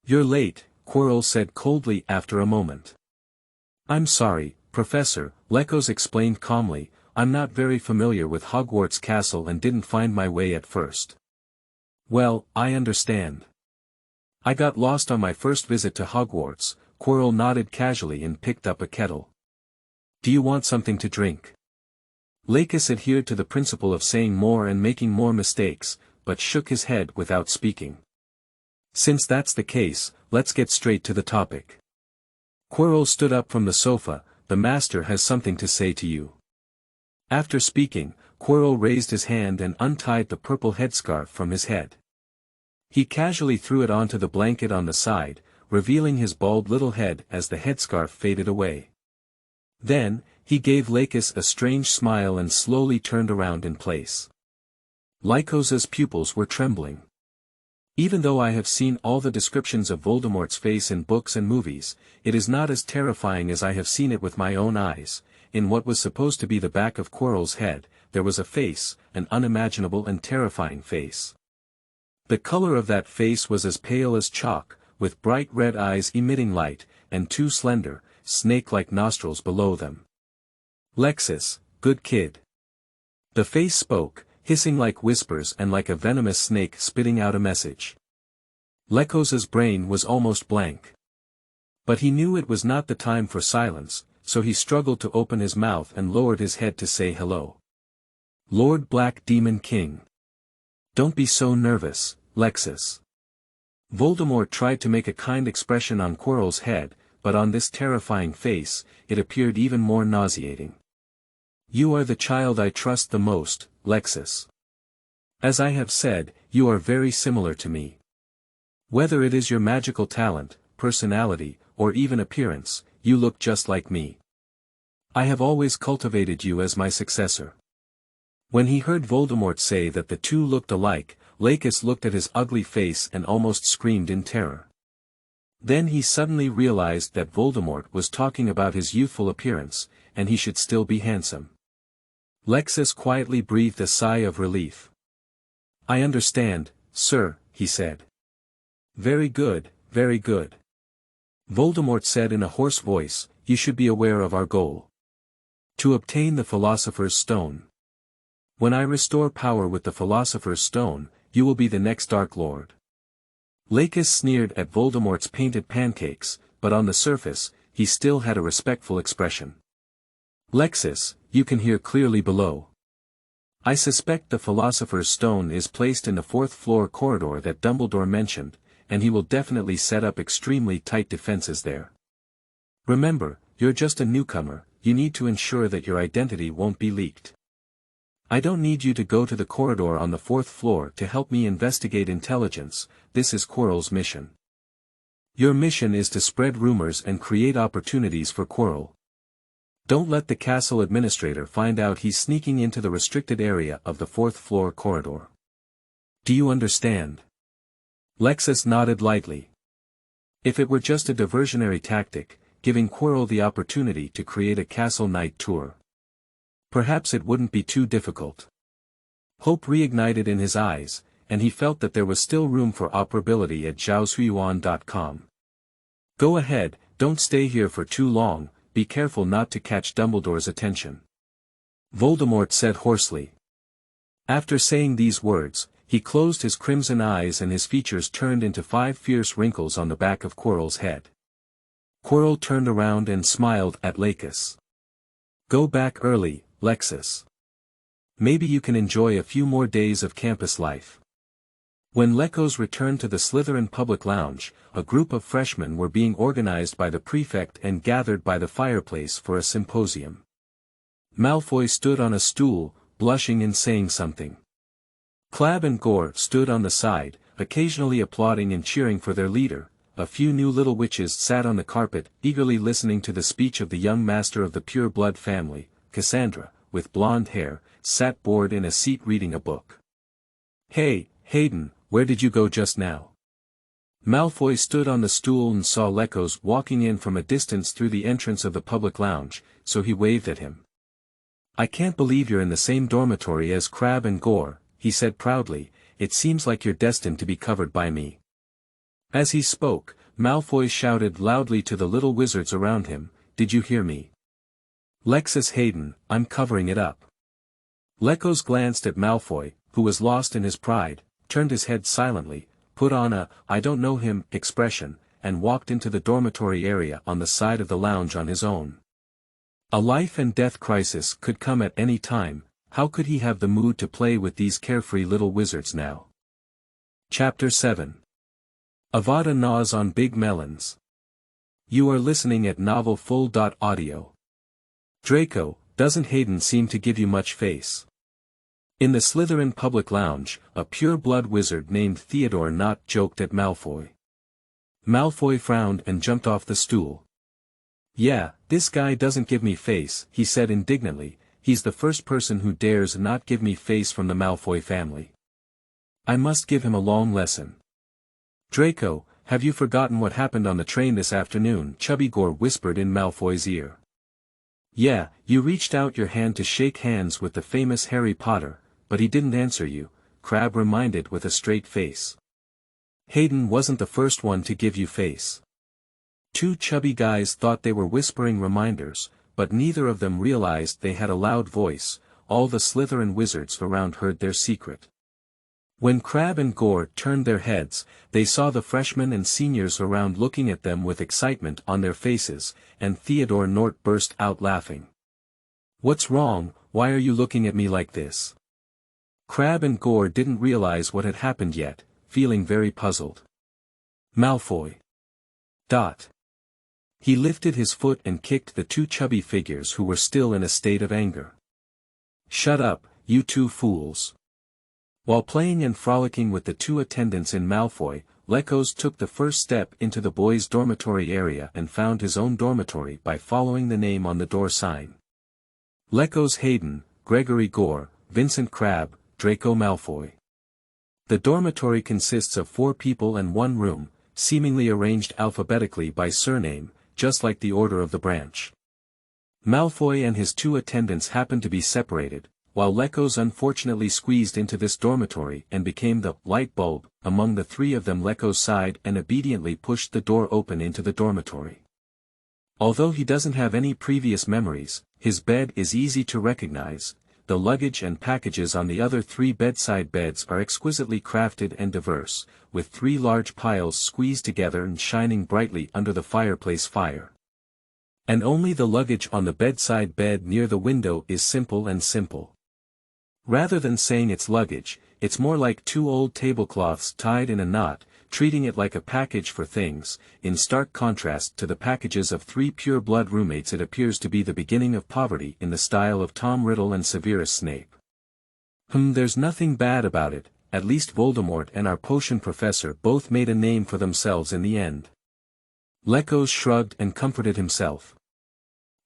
You're late, Quirrell said coldly after a moment. I'm sorry, Professor, Lykos explained calmly, I'm not very familiar with Hogwarts Castle and didn't find my way at first. Well, I understand. I got lost on my first visit to Hogwarts. Quirrell nodded casually and picked up a kettle. Do you want something to drink? Lykos adhered to the principle of saying more and making more mistakes, but shook his head without speaking. Since that's the case, let's get straight to the topic. Quirrell stood up from the sofa. The master has something to say to you. After speaking, Quirrell raised his hand and untied the purple headscarf from his head. He casually threw it onto the blanket on the side, revealing his bald little head as the headscarf faded away. Then, he gave Lykos a strange smile and slowly turned around in place. Lykos's pupils were trembling. Even though I have seen all the descriptions of Voldemort's face in books and movies, it is not as terrifying as I have seen it with my own eyes. In what was supposed to be the back of Quirrell's head, there was a face, an unimaginable and terrifying face. The color of that face was as pale as chalk, with bright red eyes emitting light, and two slender, snake-like nostrils below them. Lexus, good kid. The face spoke, hissing like whispers and like a venomous snake spitting out a message. Lykos's brain was almost blank. But he knew it was not the time for silence, so he struggled to open his mouth and lowered his head to say hello. Lord Black Demon King. Don't be so nervous, Lexus. Voldemort tried to make a kind expression on Quirrell's head, but on this terrifying face, it appeared even more nauseating. You are the child I trust the most, Lexus. As I have said, you are very similar to me. Whether it is your magical talent, personality, or even appearance, you look just like me. I have always cultivated you as my successor. When he heard Voldemort say that the two looked alike, Lykos looked at his ugly face and almost screamed in terror. Then he suddenly realized that Voldemort was talking about his youthful appearance, and he should still be handsome. Lexus quietly breathed a sigh of relief. I understand, sir, he said. Very good, very good. Voldemort said in a hoarse voice, you should be aware of our goal. To obtain the Philosopher's Stone. When I restore power with the Philosopher's Stone, you will be the next Dark Lord. Lykos sneered at Voldemort's painted pancakes, but on the surface, he still had a respectful expression. Lexus, you can hear clearly below. I suspect the Philosopher's Stone is placed in the fourth-floor corridor that Dumbledore mentioned, and he will definitely set up extremely tight defenses there. Remember, you're just a newcomer, you need to ensure that your identity won't be leaked. I don't need you to go to the corridor on the fourth floor to help me investigate intelligence, this is Quirrell's mission. Your mission is to spread rumors and create opportunities for Quirrell. Don't let the castle administrator find out he's sneaking into the restricted area of the fourth floor corridor. Do you understand? Lexus nodded lightly. If it were just a diversionary tactic, giving Quirrell the opportunity to create a castle night tour. Perhaps it wouldn't be too difficult. Hope reignited in his eyes, and he felt that there was still room for operability at zhaozuiyuan.com. Go ahead, don't stay here for too long, be careful not to catch Dumbledore's attention. Voldemort said hoarsely. After saying these words, he closed his crimson eyes and his features turned into 5 fierce wrinkles on the back of Quirrell's head. Quirrell turned around and smiled at Lykos. Go back early, Lexus. Maybe you can enjoy a few more days of campus life. When Lykos returned to the Slytherin public lounge, a group of freshmen were being organized by the prefect and gathered by the fireplace for a symposium. Malfoy stood on a stool, blushing and saying something. Crabbe and Gore stood on the side, occasionally applauding and cheering for their leader. A few new little witches sat on the carpet, eagerly listening to the speech of the young master of the pure blood family. Cassandra, with blonde hair, sat bored in a seat reading a book. "Hey, Hayden, where did you go just now?" Malfoy stood on the stool and saw Lykos walking in from a distance through the entrance of the public lounge, so he waved at him. "I can't believe you're in the same dormitory as Crabbe and Gore," he said proudly. "It seems like you're destined to be covered by me." As he spoke, Malfoy shouted loudly to the little wizards around him, "Did you hear me? Lexus Hayden, I'm covering it up." Lykos glanced at Malfoy, who was lost in his pride, turned his head silently, put on a "I don't know him" expression, and walked into the dormitory area on the side of the lounge on his own. A life and death crisis could come at any time. How could he have the mood to play with these carefree little wizards now? Chapter 7. Avada gnaws on Big Melons. You are listening at novelfull.audio. Draco, doesn't Hayden seem to give you much face? In the Slytherin public lounge, a pure-blood wizard named Theodore Not joked at Malfoy. Malfoy frowned and jumped off the stool. "Yeah, this guy doesn't give me face," he said indignantly. "He's the first person who dares not give me face from the Malfoy family. I must give him a long lesson." "Draco, have you forgotten what happened on the train this afternoon?" Chubby Gore whispered in Malfoy's ear. "Yeah, you reached out your hand to shake hands with the famous Harry Potter, but he didn't answer you," Crabbe reminded with a straight face. "Hayden wasn't the first one to give you face." Two chubby guys thought they were whispering reminders, but neither of them realized they had a loud voice. All the Slytherin wizards around heard their secret. When Crabbe and Gore turned their heads, they saw the freshmen and seniors around looking at them with excitement on their faces, and Theodore Nort burst out laughing. "What's wrong? Why are you looking at me like this?" Crabbe and Gore didn't realize what had happened yet, feeling very puzzled. "Malfoy. He lifted his foot and kicked the two chubby figures who were still in a state of anger. "Shut up, you two fools." While playing and frolicking with the two attendants in Malfoy, Lykos took the first step into the boys' dormitory area and found his own dormitory by following the name on the door sign. Lykos Hayden, Gregory Gore, Vincent Crabbe, Draco Malfoy. The dormitory consists of 4 people and 1 room, seemingly arranged alphabetically by surname, just like the order of the branch. Malfoy and his 2 attendants happened to be separated, while Lykos unfortunately squeezed into this dormitory and became the light bulb. Among the 3 of them, Lykos sighed and obediently pushed the door open into the dormitory. Although he doesn't have any previous memories, his bed is easy to recognize. The luggage and packages on the other 3 bedside beds are exquisitely crafted and diverse, with 3 large piles squeezed together and shining brightly under the fireplace fire. And only the luggage on the bedside bed near the window is simple and simple. Rather than saying it's luggage, it's more like 2 old tablecloths tied in a knot, treating it like a package for things. In stark contrast to the packages of 3 pure-blood roommates, it appears to be the beginning of poverty in the style of Tom Riddle and Severus Snape. There's nothing bad about it, at least Voldemort and our potion professor both made a name for themselves in the end. Lykos shrugged and comforted himself.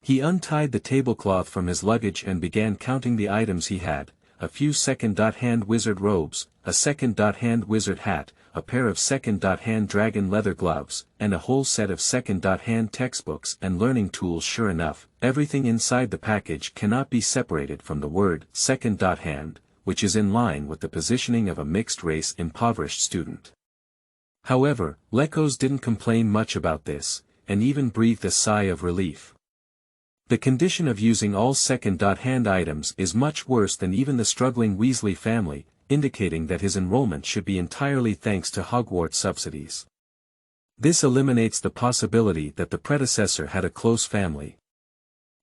He untied the tablecloth from his luggage and began counting the items he had: a few second-hand wizard robes, a second-hand wizard hat, a pair of second-hand dragon leather gloves, and a whole set of second-hand textbooks and learning tools. Sure enough, everything inside the package cannot be separated from the word second-hand, which is in line with the positioning of a mixed-race impoverished student. However, Lykos didn't complain much about this, and even breathed a sigh of relief. The condition of using all second-hand items is much worse than even the struggling Weasley family, indicating that his enrollment should be entirely thanks to Hogwarts subsidies. This eliminates the possibility that the predecessor had a close family.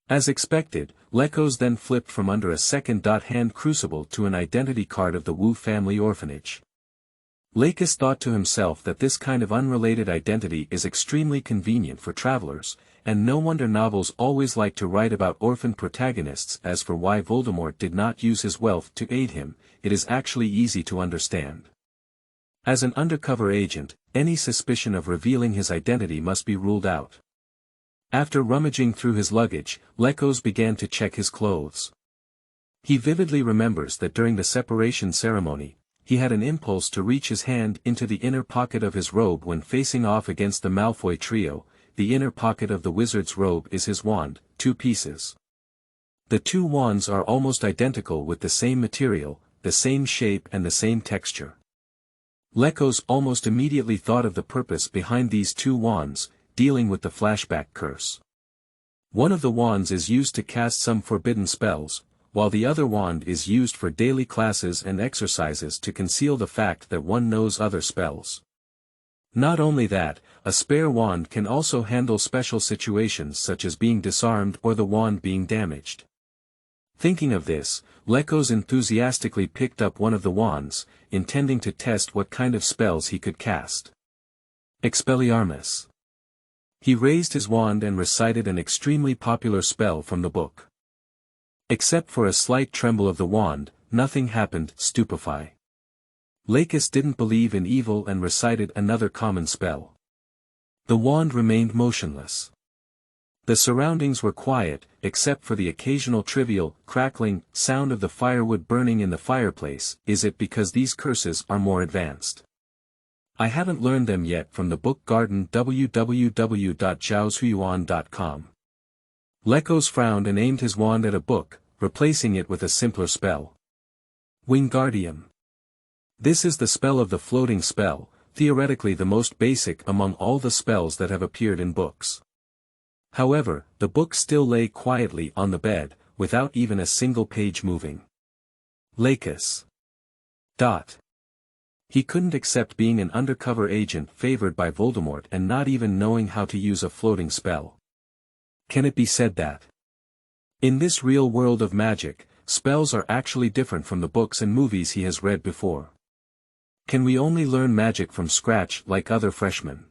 As expected, Lykos then flipped from under a second-hand crucible to an identity card of the Wu family orphanage. Lykos thought to himself that this kind of unrelated identity is extremely convenient for travelers, and no wonder novels always like to write about orphan protagonists. As for why Voldemort did not use his wealth to aid him, it is actually easy to understand. As an undercover agent, any suspicion of revealing his identity must be ruled out. After rummaging through his luggage, Lykos began to check his clothes. He vividly remembers that during the separation ceremony, he had an impulse to reach his hand into the inner pocket of his robe when facing off against the Malfoy trio. The inner pocket of the wizard's robe is his wand, 2 pieces. The 2 wands are almost identical with the same material, the same shape and the same texture. Lykos almost immediately thought of the purpose behind these 2 wands, dealing with the flashback curse. One of the wands is used to cast some forbidden spells, while the other wand is used for daily classes and exercises to conceal the fact that one knows other spells. Not only that, a spare wand can also handle special situations such as being disarmed or the wand being damaged. Thinking of this, Lykos enthusiastically picked up one of the wands, intending to test what kind of spells he could cast. Expelliarmus. He raised his wand and recited an extremely popular spell from the book. Except for a slight tremble of the wand, nothing happened. Stupefy. Lykos didn't believe in evil and recited another common spell. The wand remained motionless. The surroundings were quiet, except for the occasional trivial, crackling, sound of the firewood burning in the fireplace. Is it because these curses are more advanced? I haven't learned them yet from the book garden. www.zhaozhuyuan.com. Lykos frowned and aimed his wand at a book, replacing it with a simpler spell. Wingardium. This is the spell of the floating spell, theoretically the most basic among all the spells that have appeared in books. However, the book still lay quietly on the bed, without even a single page moving. Lykos. He couldn't accept being an undercover agent favored by Voldemort and not even knowing how to use a floating spell. Can it be said that in this real world of magic, spells are actually different from the books and movies he has read before? Can we only learn magic from scratch like other freshmen?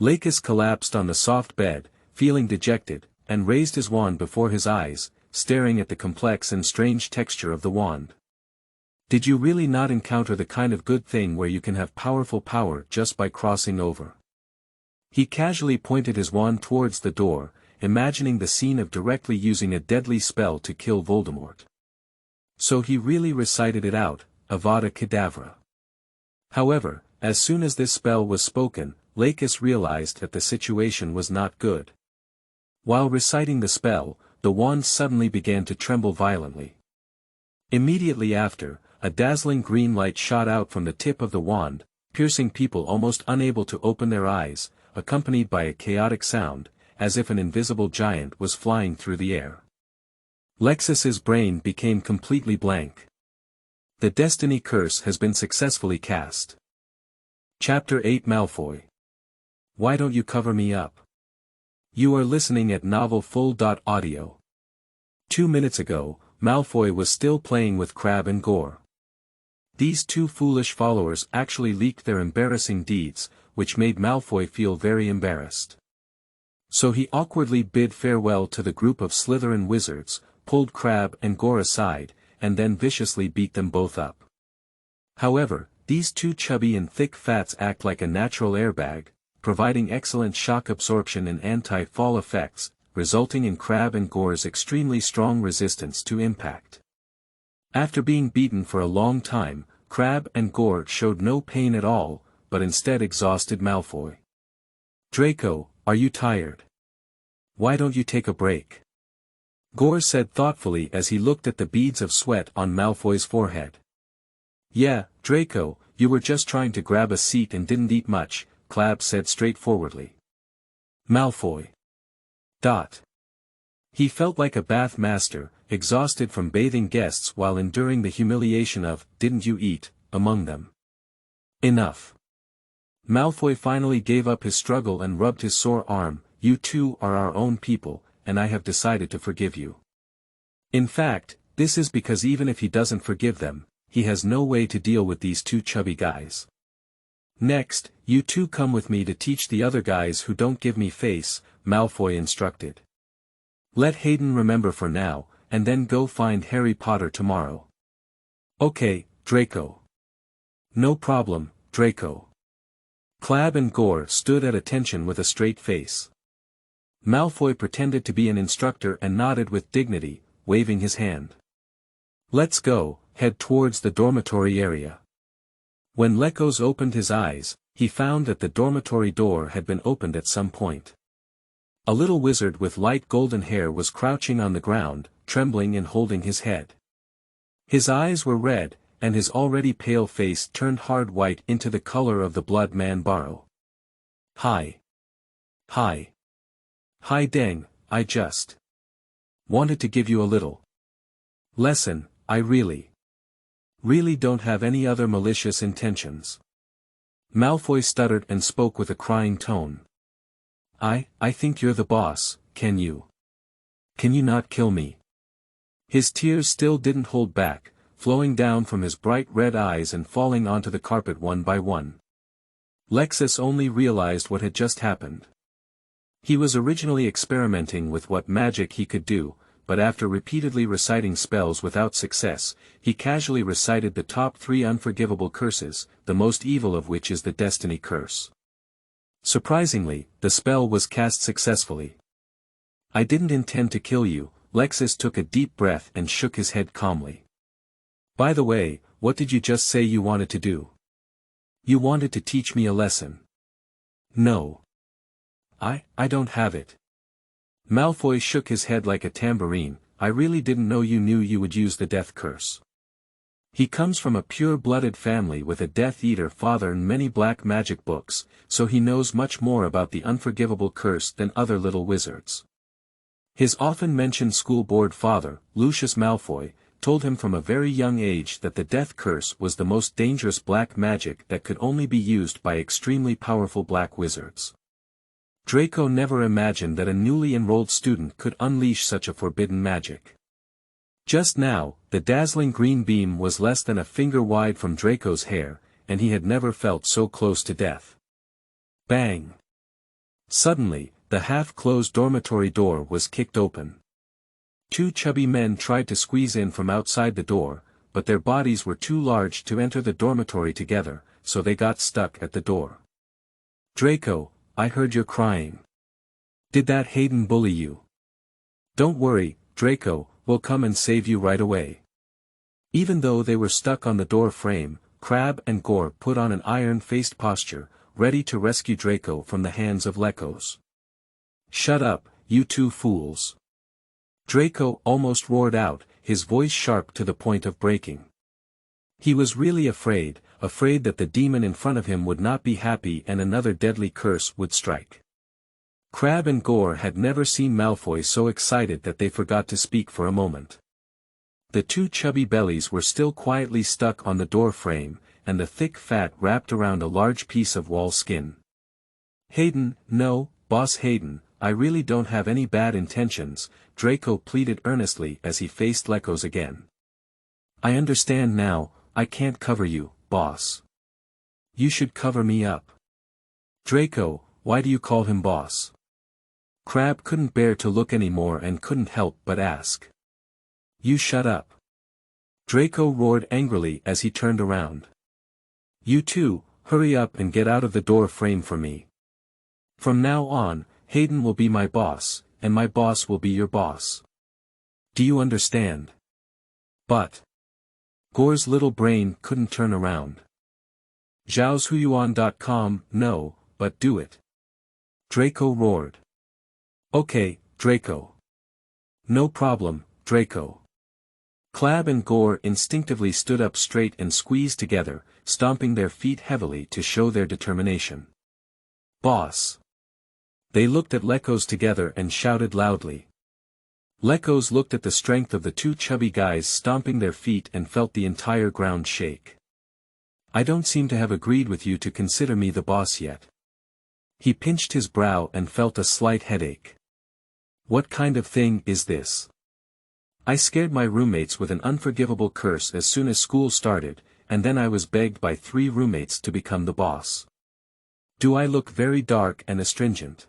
Lykos collapsed on the soft bed, feeling dejected, and raised his wand before his eyes, staring at the complex and strange texture of the wand. Did you really not encounter the kind of good thing where you can have powerful power just by crossing over? He casually pointed his wand towards the door, imagining the scene of directly using a deadly spell to kill Voldemort. So he really recited it out, Avada Kedavra. However, as soon as this spell was spoken, Lykos realized that the situation was not good. While reciting the spell, the wand suddenly began to tremble violently. Immediately after, a dazzling green light shot out from the tip of the wand, piercing people almost unable to open their eyes, accompanied by a chaotic sound, as if an invisible giant was flying through the air. Lexus's brain became completely blank. The destiny curse has been successfully cast. Chapter 8 Malfoy. Why don't you cover me up? You are listening at novelfull.audio. 2 minutes ago, Malfoy was still playing with Crabbe and Gore. These 2 foolish followers actually leaked their embarrassing deeds, which made Malfoy feel very embarrassed. So he awkwardly bid farewell to the group of Slytherin wizards, pulled Crabbe and Gore aside, and then viciously beat them both up. However, these 2 chubby and thick fats act like a natural airbag, providing excellent shock absorption and anti-fall effects, resulting in Crabbe and Gore's extremely strong resistance to impact. After being beaten for a long time, Crabbe and Gore showed no pain at all, but instead exhausted Malfoy. Draco, are you tired? Why don't you take a break? Gore said thoughtfully as he looked at the beads of sweat on Malfoy's forehead. Yeah, Draco, you were just trying to grab a seat and didn't eat much, Crabbe said straightforwardly. Malfoy. He felt like a bath master, exhausted from bathing guests while enduring the humiliation of, didn't you eat, among them. Enough. Malfoy finally gave up his struggle and rubbed his sore arm. You 2 are our own people, and I have decided to forgive you. In fact, this is because even if he doesn't forgive them, he has no way to deal with these two chubby guys. Next, you two come with me to teach the other guys who don't give me face, Malfoy instructed. Let Hayden remember for now, and then go find Harry Potter tomorrow. Okay, Draco. No problem, Draco. Crabbe and Gore stood at attention with a straight face. Malfoy pretended to be an instructor and nodded with dignity, waving his hand. Let's go, head towards the dormitory area. When Lykos opened his eyes, he found that the dormitory door had been opened at some point. A little wizard with light golden hair was crouching on the ground, trembling and holding his head. His eyes were red, and his already pale face turned hard white into the color of the blood man borrow. Hi. Hi. Hi dang, I just wanted to give you a little lesson. I really don't have any other malicious intentions. Malfoy stuttered and spoke with a crying tone. I think you're the boss, can you not kill me? His tears still didn't hold back, flowing down from his bright red eyes and falling onto the carpet one by one. Lexus only realized what had just happened. He was originally experimenting with what magic he could do, but after repeatedly reciting spells without success, he casually recited the top 3 unforgivable curses, the most evil of which is the Destiny Curse. Surprisingly, the spell was cast successfully. I didn't intend to kill you, Lexus took a deep breath and shook his head calmly. By the way, what did you just say you wanted to do? You wanted to teach me a lesson. No. I don't have it. Malfoy shook his head like a tambourine. I really didn't know you knew you would use the death curse. He comes from a pure-blooded family with a Death Eater father and many black magic books, so he knows much more about the unforgivable curse than other little wizards. His often-mentioned school board father, Lucius Malfoy, told him from a very young age that the death curse was the most dangerous black magic that could only be used by extremely powerful black wizards. Draco never imagined that a newly enrolled student could unleash such a forbidden magic. Just now, the dazzling green beam was less than a finger wide from Draco's hair, and he had never felt so close to death. Bang! Suddenly, the half-closed dormitory door was kicked open. 2 chubby men tried to squeeze in from outside the door, but their bodies were too large to enter the dormitory together, so they got stuck at the door. Draco, I heard you're crying. Did that Hayden bully you? Don't worry, Draco, we'll come and save you right away. Even though they were stuck on the door frame, Crabbe and Gore put on an iron-faced posture, ready to rescue Draco from the hands of Lykos. Shut up, you 2 fools. Draco almost roared out, his voice sharp to the point of breaking. He was really afraid that the demon in front of him would not be happy and another deadly curse would strike. Crabbe and Gore had never seen Malfoy so excited that they forgot to speak for a moment. The 2 chubby bellies were still quietly stuck on the door frame, and the thick fat wrapped around a large piece of wall skin. Hayden, no, Boss Hayden, I really don't have any bad intentions, Draco pleaded earnestly as he faced Lykos again. I understand now, I can't cover you, boss. You should cover me up. Draco, why do you call him boss? Crabbe couldn't bear to look anymore and couldn't help but ask. You shut up. Draco roared angrily as he turned around. You two, hurry up and get out of the door frame for me. From now on, Hayden will be my boss, and my boss will be your boss. Do you understand? But Gore's little brain couldn't turn around. Zhaoshuyuan.com, no, but do it. Draco roared. Okay, Draco. No problem, Draco. Crabbe and Gore instinctively stood up straight and squeezed together, stomping their feet heavily to show their determination. Boss. They looked at Lykos together and shouted loudly. Lykos looked at the strength of the 2 chubby guys stomping their feet and felt the entire ground shake. I don't seem to have agreed with you to consider me the boss yet. He pinched his brow and felt a slight headache. What kind of thing is this? I scared my roommates with an unforgivable curse as soon as school started, and then I was begged by 3 roommates to become the boss. Do I look very dark and astringent?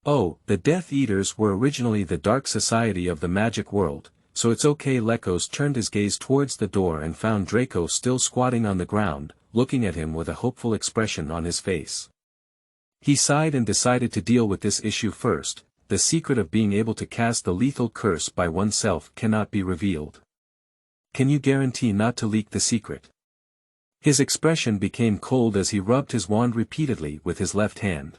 Oh, the Death Eaters were originally the dark society of the magic world, so it's okay. Lykos turned his gaze towards the door and found Draco still squatting on the ground, looking at him with a hopeful expression on his face. He sighed and decided to deal with this issue first. The secret of being able to cast the lethal curse by oneself cannot be revealed. Can you guarantee not to leak the secret? His expression became cold as he rubbed his wand repeatedly with his left hand.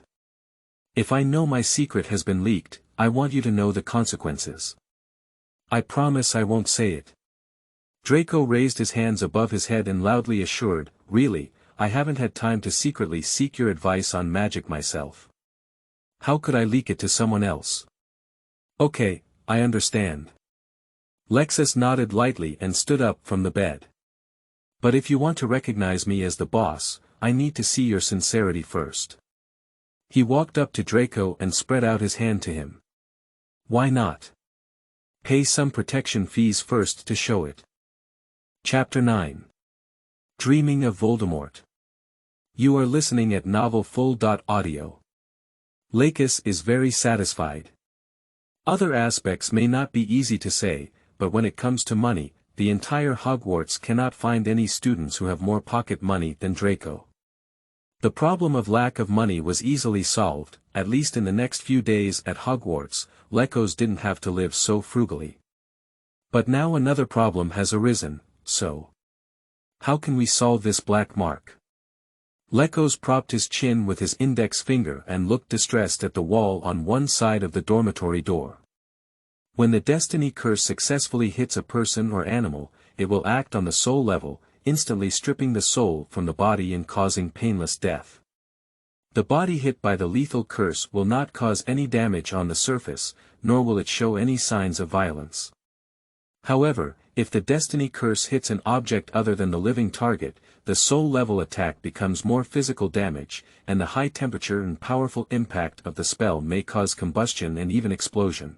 If I know my secret has been leaked, I want you to know the consequences. I promise I won't say it. Draco raised his hands above his head and loudly assured, really, I haven't had time to secretly seek your advice on magic myself. How could I leak it to someone else? Okay, I understand. Lexus nodded lightly and stood up from the bed. But if you want to recognize me as the boss, I need to see your sincerity first. He walked up to Draco and spread out his hand to him. Why not? Pay some protection fees first to show it. Chapter 9. Dreaming of Voldemort. You are listening at novelfull.audio. Lykos is very satisfied. Other aspects may not be easy to say, but when it comes to money, the entire Hogwarts cannot find any students who have more pocket money than Draco. The problem of lack of money was easily solved, at least in the next few days at Hogwarts. Lykos didn't have to live so frugally. But now another problem has arisen, so how can we solve this black mark? Lykos propped his chin with his index finger and looked distressed at the wall on one side of the dormitory door. When the destiny curse successfully hits a person or animal, it will act on the soul level, instantly stripping the soul from the body and causing painless death. The body hit by the lethal curse will not cause any damage on the surface, nor will it show any signs of violence. However, if the destiny curse hits an object other than the living target, the soul-level attack becomes more physical damage, and the high temperature and powerful impact of the spell may cause combustion and even explosion.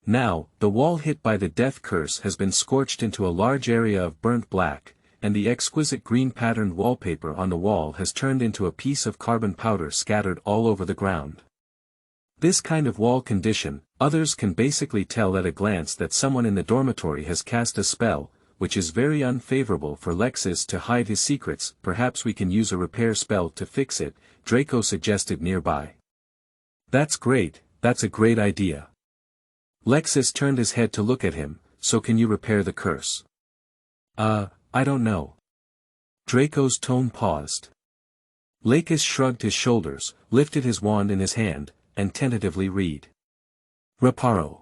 Now, the wall hit by the death curse has been scorched into a large area of burnt black, and the exquisite green patterned wallpaper on the wall has turned into a piece of carbon powder scattered all over the ground. This kind of wall condition, others can basically tell at a glance that someone in the dormitory has cast a spell, which is very unfavorable for Lexus to hide his secrets. Perhaps we can use a repair spell to fix it, Draco suggested nearby. That's great, that's a great idea. Lexus turned his head to look at him. So can you repair the curse? I don't know. Draco's tone paused. Lykos shrugged his shoulders, lifted his wand in his hand, and tentatively read. Reparo.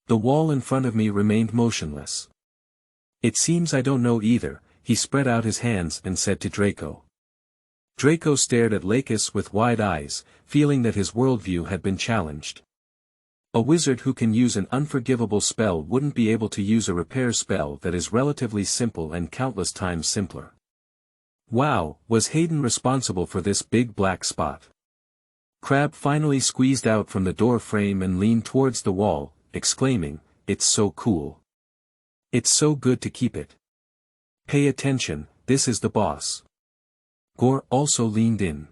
The wall in front of me remained motionless. It seems I don't know either. He spread out his hands and said to Draco. Draco stared at Lykos with wide eyes, feeling that his worldview had been challenged. A wizard who can use an unforgivable spell wouldn't be able to use a repair spell that is relatively simple and countless times simpler. Wow, was Hayden responsible for this big black spot? Crabbe finally squeezed out from the door frame and leaned towards the wall, exclaiming, "It's so cool. It's so good to keep it. Pay attention, this is the boss." Gore also leaned in.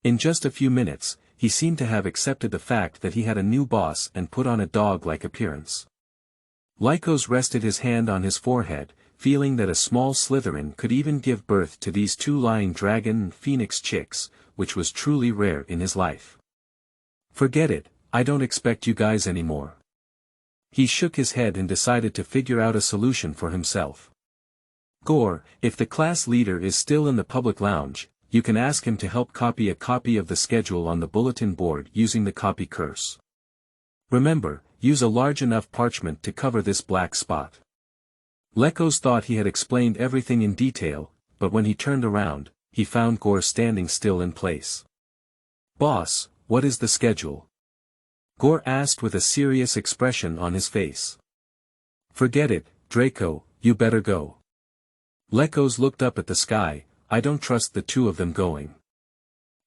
In just a few minutes, he seemed to have accepted the fact that he had a new boss and put on a dog-like appearance. Lykos rested his hand on his forehead, feeling that a small Slytherin could even give birth to these two lying dragon and phoenix chicks, which was truly rare in his life. Forget it, I don't expect you guys anymore. He shook his head and decided to figure out a solution for himself. Gore, if the class leader is still in the public lounge, you can ask him to help copy a copy of the schedule on the bulletin board using the copy curse. Remember, use a large enough parchment to cover this black spot. Lykos thought he had explained everything in detail, but when he turned around, he found Gore standing still in place. Boss, what is the schedule? Gore asked with a serious expression on his face. Forget it, Draco, you better go. Lykos looked up at the sky. I don't trust the two of them going.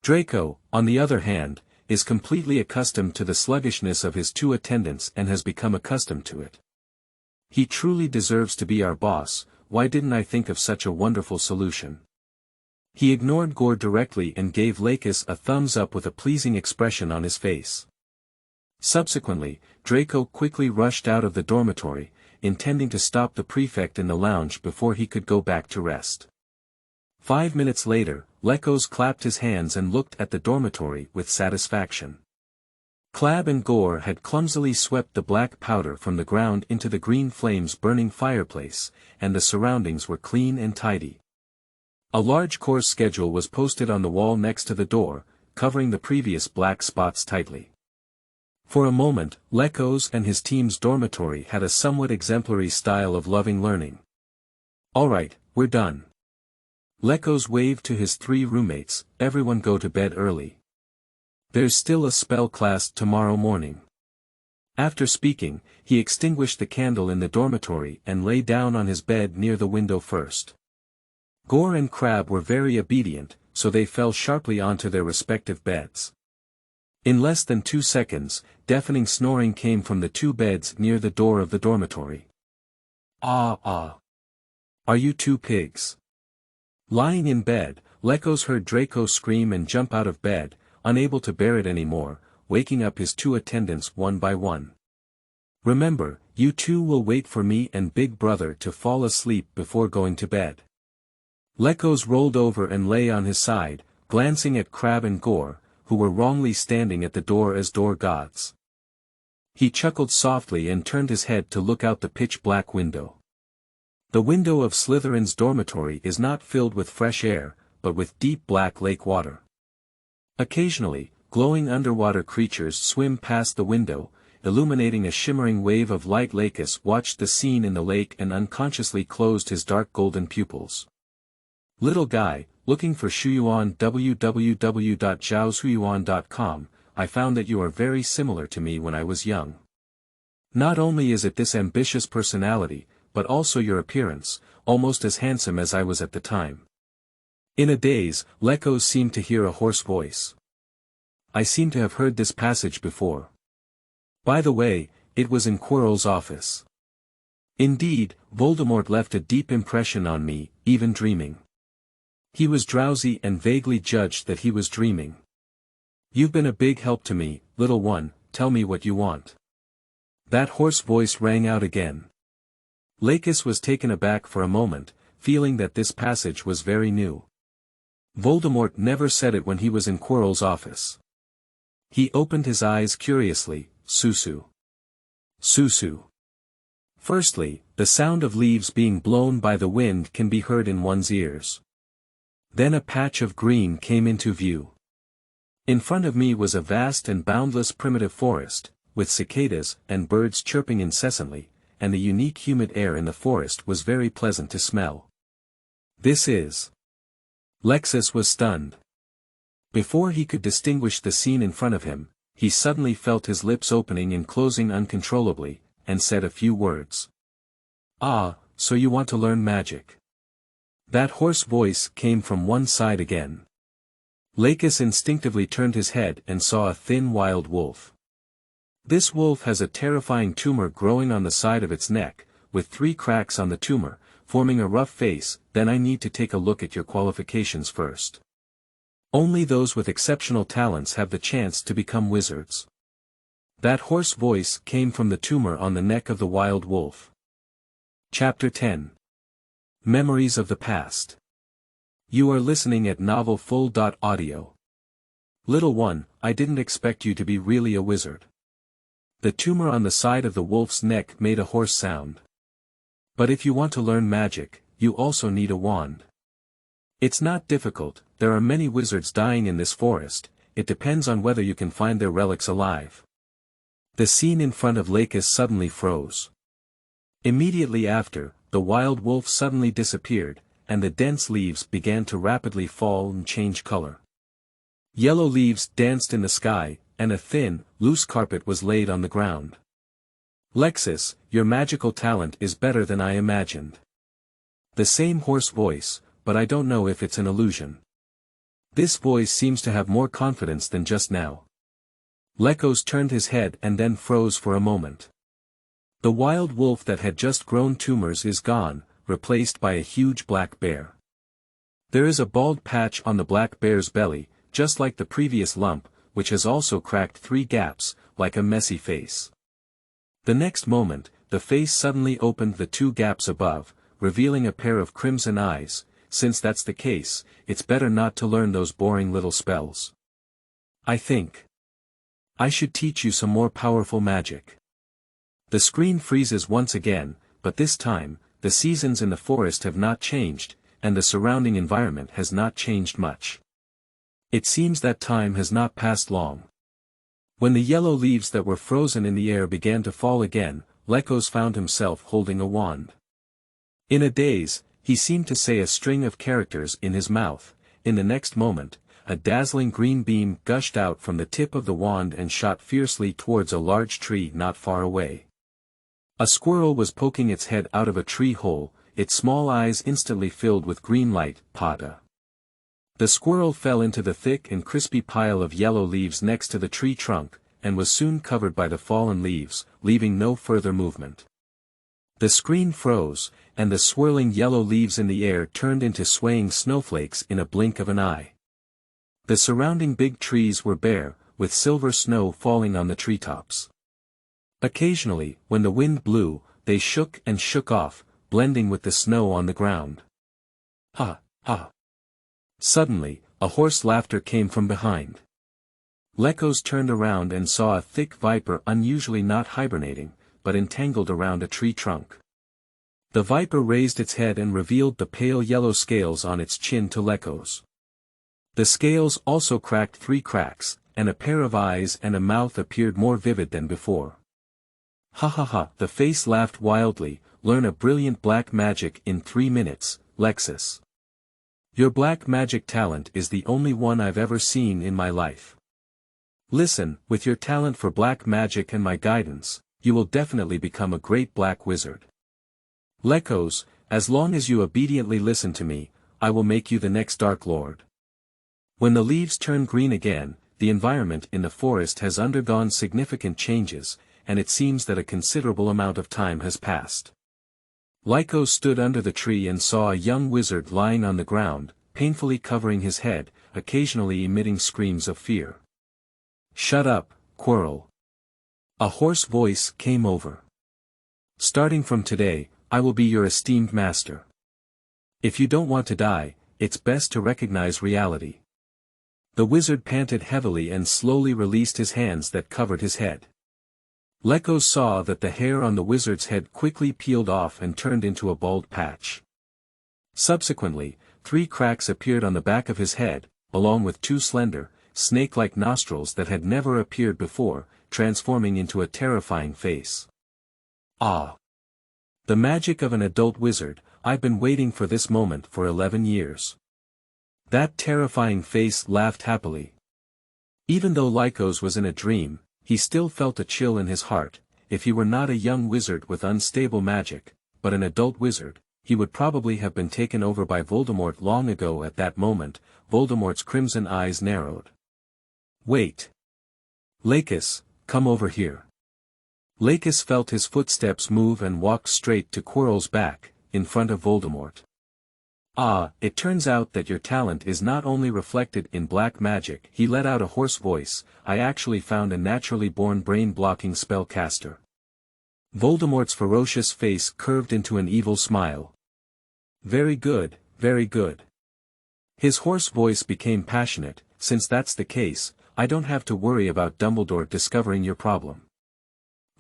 Draco, on the other hand, is completely accustomed to the sluggishness of his two attendants and has become accustomed to it. He truly deserves to be our boss. Why didn't I think of such a wonderful solution? He ignored Gore directly and gave Lykos a thumbs up with a pleasing expression on his face. Subsequently, Draco quickly rushed out of the dormitory, intending to stop the prefect in the lounge before he could go back to rest. 5 minutes later, Lykos clapped his hands and looked at the dormitory with satisfaction. Clab and Gore had clumsily swept the black powder from the ground into the green flames burning fireplace, and the surroundings were clean and tidy. A large course schedule was posted on the wall next to the door, covering the previous black spots tightly. For a moment, Lykos and his team's dormitory had a somewhat exemplary style of loving learning. "All right, we're done." Lykos waved to his 3 roommates, "Everyone go to bed early. There's still a spell class tomorrow morning." After speaking, he extinguished the candle in the dormitory and lay down on his bed near the window first. Gore and Crabbe were very obedient, so they fell sharply onto their respective beds. In less than 2 seconds, deafening snoring came from the 2 beds near the door of the dormitory. Ah. Are you 2 pigs? Lying in bed, Lykos heard Draco scream and jump out of bed, unable to bear it anymore, waking up his 2 attendants one by one. "Remember, you 2 will wait for me and Big Brother to fall asleep before going to bed." Lykos rolled over and lay on his side, glancing at Crabbe and Gore, who were wrongly standing at the door as door gods. He chuckled softly and turned his head to look out the pitch-black window. The window of Slytherin's dormitory is not filled with fresh air, but with deep black lake water. Occasionally, glowing underwater creatures swim past the window, illuminating a shimmering wave of light. Lykos watched the scene in the lake and unconsciously closed his dark golden pupils. "Little guy, looking for Shuyuan www.zhaoshuyuan.com, I found that you are very similar to me when I was young. Not only is it this ambitious personality, but also your appearance, almost as handsome as I was at the time." In a daze, Lykos seemed to hear a hoarse voice. "I seem to have heard this passage before. By the way, it was in Quirrell's office." "Indeed, Voldemort left a deep impression on me, even dreaming." He was drowsy and vaguely judged that he was dreaming. "You've been a big help to me, little one, tell me what you want." That hoarse voice rang out again. Lykos was taken aback for a moment, feeling that this passage was very new. Voldemort never said it when he was in Quirrell's office. He opened his eyes curiously. Susu. Susu. Firstly, the sound of leaves being blown by the wind can be heard in one's ears. Then a patch of green came into view. In front of me was a vast and boundless primitive forest, with cicadas and birds chirping incessantly, and the unique humid air in the forest was very pleasant to smell. "This is..." Lykos was stunned. Before he could distinguish the scene in front of him, he suddenly felt his lips opening and closing uncontrollably, and said a few words. "Ah, so you want to learn magic." That hoarse voice came from one side again. Lykos instinctively turned his head and saw a thin wild wolf. This wolf has a terrifying tumor growing on the side of its neck, with 3 cracks on the tumor, forming a rough face. "Then I need to take a look at your qualifications first. Only those with exceptional talents have the chance to become wizards." That hoarse voice came from the tumor on the neck of the wild wolf. Chapter 10. Memories of the Past. You are listening at novelfull.audio. Little one, I didn't expect you to be really a wizard. The tumor on the side of the wolf's neck made a hoarse sound. But if you want to learn magic, you also need a wand. It's not difficult, there are many wizards dying in this forest, it depends on whether you can find their relics alive. The scene in front of Lykos suddenly froze. Immediately after, the wild wolf suddenly disappeared, and the dense leaves began to rapidly fall and change color. Yellow leaves danced in the sky, and a thin, loose carpet was laid on the ground. "Lykos, your magical talent is better than I imagined." The same hoarse voice, but I don't know if it's an illusion. This voice seems to have more confidence than just now. Lykos turned his head and then froze for a moment. The wild wolf that had just grown tumors is gone, replaced by a huge black bear. There is a bald patch on the black bear's belly, just like the previous lump, which has also cracked 3 gaps, like a messy face. The next moment, the face suddenly opened the 2 gaps above, revealing a pair of crimson eyes. Since that's the case, it's better not to learn those boring little spells. I think I should teach you some more powerful magic. The screen freezes once again, but this time, the seasons in the forest have not changed, and the surrounding environment has not changed much. It seems that time has not passed long. When the yellow leaves that were frozen in the air began to fall again, Lykos found himself holding a wand. In a daze, he seemed to say a string of characters in his mouth. In the next moment, a dazzling green beam gushed out from the tip of the wand and shot fiercely towards a large tree not far away. A squirrel was poking its head out of a tree hole, its small eyes instantly filled with green light. Pada. The squirrel fell into the thick and crispy pile of yellow leaves next to the tree trunk, and was soon covered by the fallen leaves, leaving no further movement. The screen froze, and the swirling yellow leaves in the air turned into swaying snowflakes in a blink of an eye. The surrounding big trees were bare, with silver snow falling on the treetops. Occasionally, when the wind blew, they shook and shook off, blending with the snow on the ground. Ha, ha. Suddenly, a hoarse laughter came from behind. Lykos turned around and saw a thick viper unusually not hibernating, but entangled around a tree trunk. The viper raised its head and revealed the pale yellow scales on its chin to Lykos. The scales also cracked 3 cracks, and a pair of eyes and a mouth appeared more vivid than before. Ha ha ha, the face laughed wildly. Learn a brilliant black magic in 3 minutes, Lexus. Your black magic talent is the only one I've ever seen in my life. Listen, with your talent for black magic and my guidance, you will definitely become a great black wizard. Lykos, as long as you obediently listen to me, I will make you the next Dark Lord. When the leaves turn green again, the environment in the forest has undergone significant changes, and it seems that a considerable amount of time has passed. Lykos stood under the tree and saw a young wizard lying on the ground, painfully covering his head, occasionally emitting screams of fear. Shut up, Quirrell. A hoarse voice came over. Starting from today, I will be your esteemed master. If you don't want to die, it's best to recognize reality. The wizard panted heavily and slowly released his hands that covered his head. Lykos saw that the hair on the wizard's head quickly peeled off and turned into a bald patch. Subsequently, 3 cracks appeared on the back of his head, along with 2 slender, snake-like nostrils that had never appeared before, transforming into a terrifying face. Ah! The magic of an adult wizard. I've been waiting for this moment for 11 years. That terrifying face laughed happily. Even though Lykos was in a dream, he still felt a chill in his heart. If he were not a young wizard with unstable magic, but an adult wizard, he would probably have been taken over by Voldemort long ago. At that moment, Voldemort's crimson eyes narrowed. Wait. Lykos, come over here. Lykos felt his footsteps move and walked straight to Quirrell's back, in front of Voldemort. Ah, it turns out that your talent is not only reflected in black magic. He let out a hoarse voice. I actually found a naturally born brain-blocking spellcaster. Voldemort's ferocious face curved into an evil smile. Very good, very good. His hoarse voice became passionate. Since that's the case, I don't have to worry about Dumbledore discovering your problem.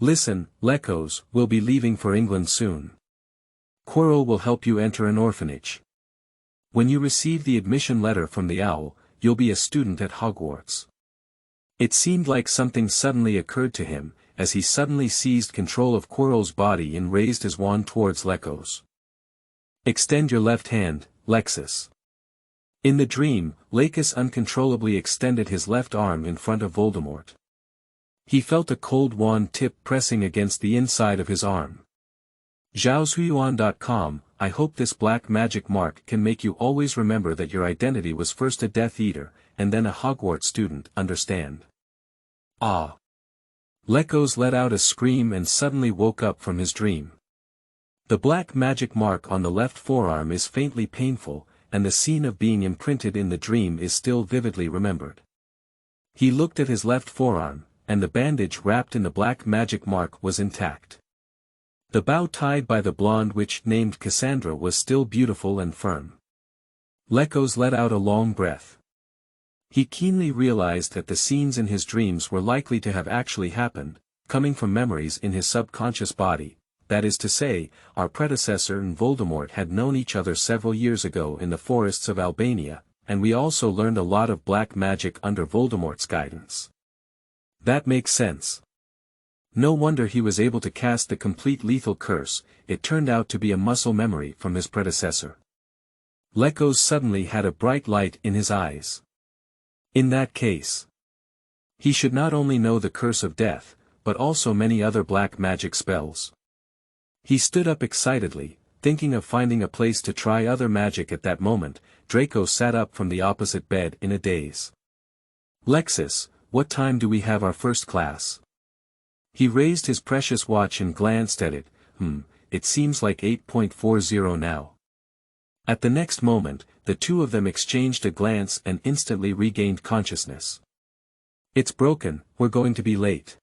Listen, Lykos, we'll be leaving for England soon. Quirrell will help you enter an orphanage. When you receive the admission letter from the owl, you'll be a student at Hogwarts. It seemed like something suddenly occurred to him, as he suddenly seized control of Quirrell's body and raised his wand towards Lykos. Extend your left hand, Lexus. In the dream, Lykos uncontrollably extended his left arm in front of Voldemort. He felt a cold wand tip pressing against the inside of his arm. Zhaozuiyuan.com, I hope this black magic mark can make you always remember that your identity was first a Death Eater, and then a Hogwarts student. Understand? Ah! Lykos let out a scream and suddenly woke up from his dream. The black magic mark on the left forearm is faintly painful, and the scene of being imprinted in the dream is still vividly remembered. He looked at his left forearm, and the bandage wrapped in the black magic mark was intact. The bow tied by the blonde witch named Cassandra was still beautiful and firm. Lykos let out a long breath. He keenly realized that the scenes in his dreams were likely to have actually happened, coming from memories in his subconscious body. That is to say, our predecessor and Voldemort had known each other several years ago in the forests of Albania, and we also learned a lot of black magic under Voldemort's guidance. That makes sense. No wonder he was able to cast the complete lethal curse. It turned out to be a muscle memory from his predecessor. Lykos suddenly had a bright light in his eyes. In that case, he should not only know the curse of death, but also many other black magic spells. He stood up excitedly, thinking of finding a place to try other magic. At that moment, Draco sat up from the opposite bed in a daze. "Lexus, what time do we have our first class?" He raised his precious watch and glanced at it. It seems like 8:40 now. At the next moment, the two of them exchanged a glance and instantly regained consciousness. "It's broken, we're going to be late."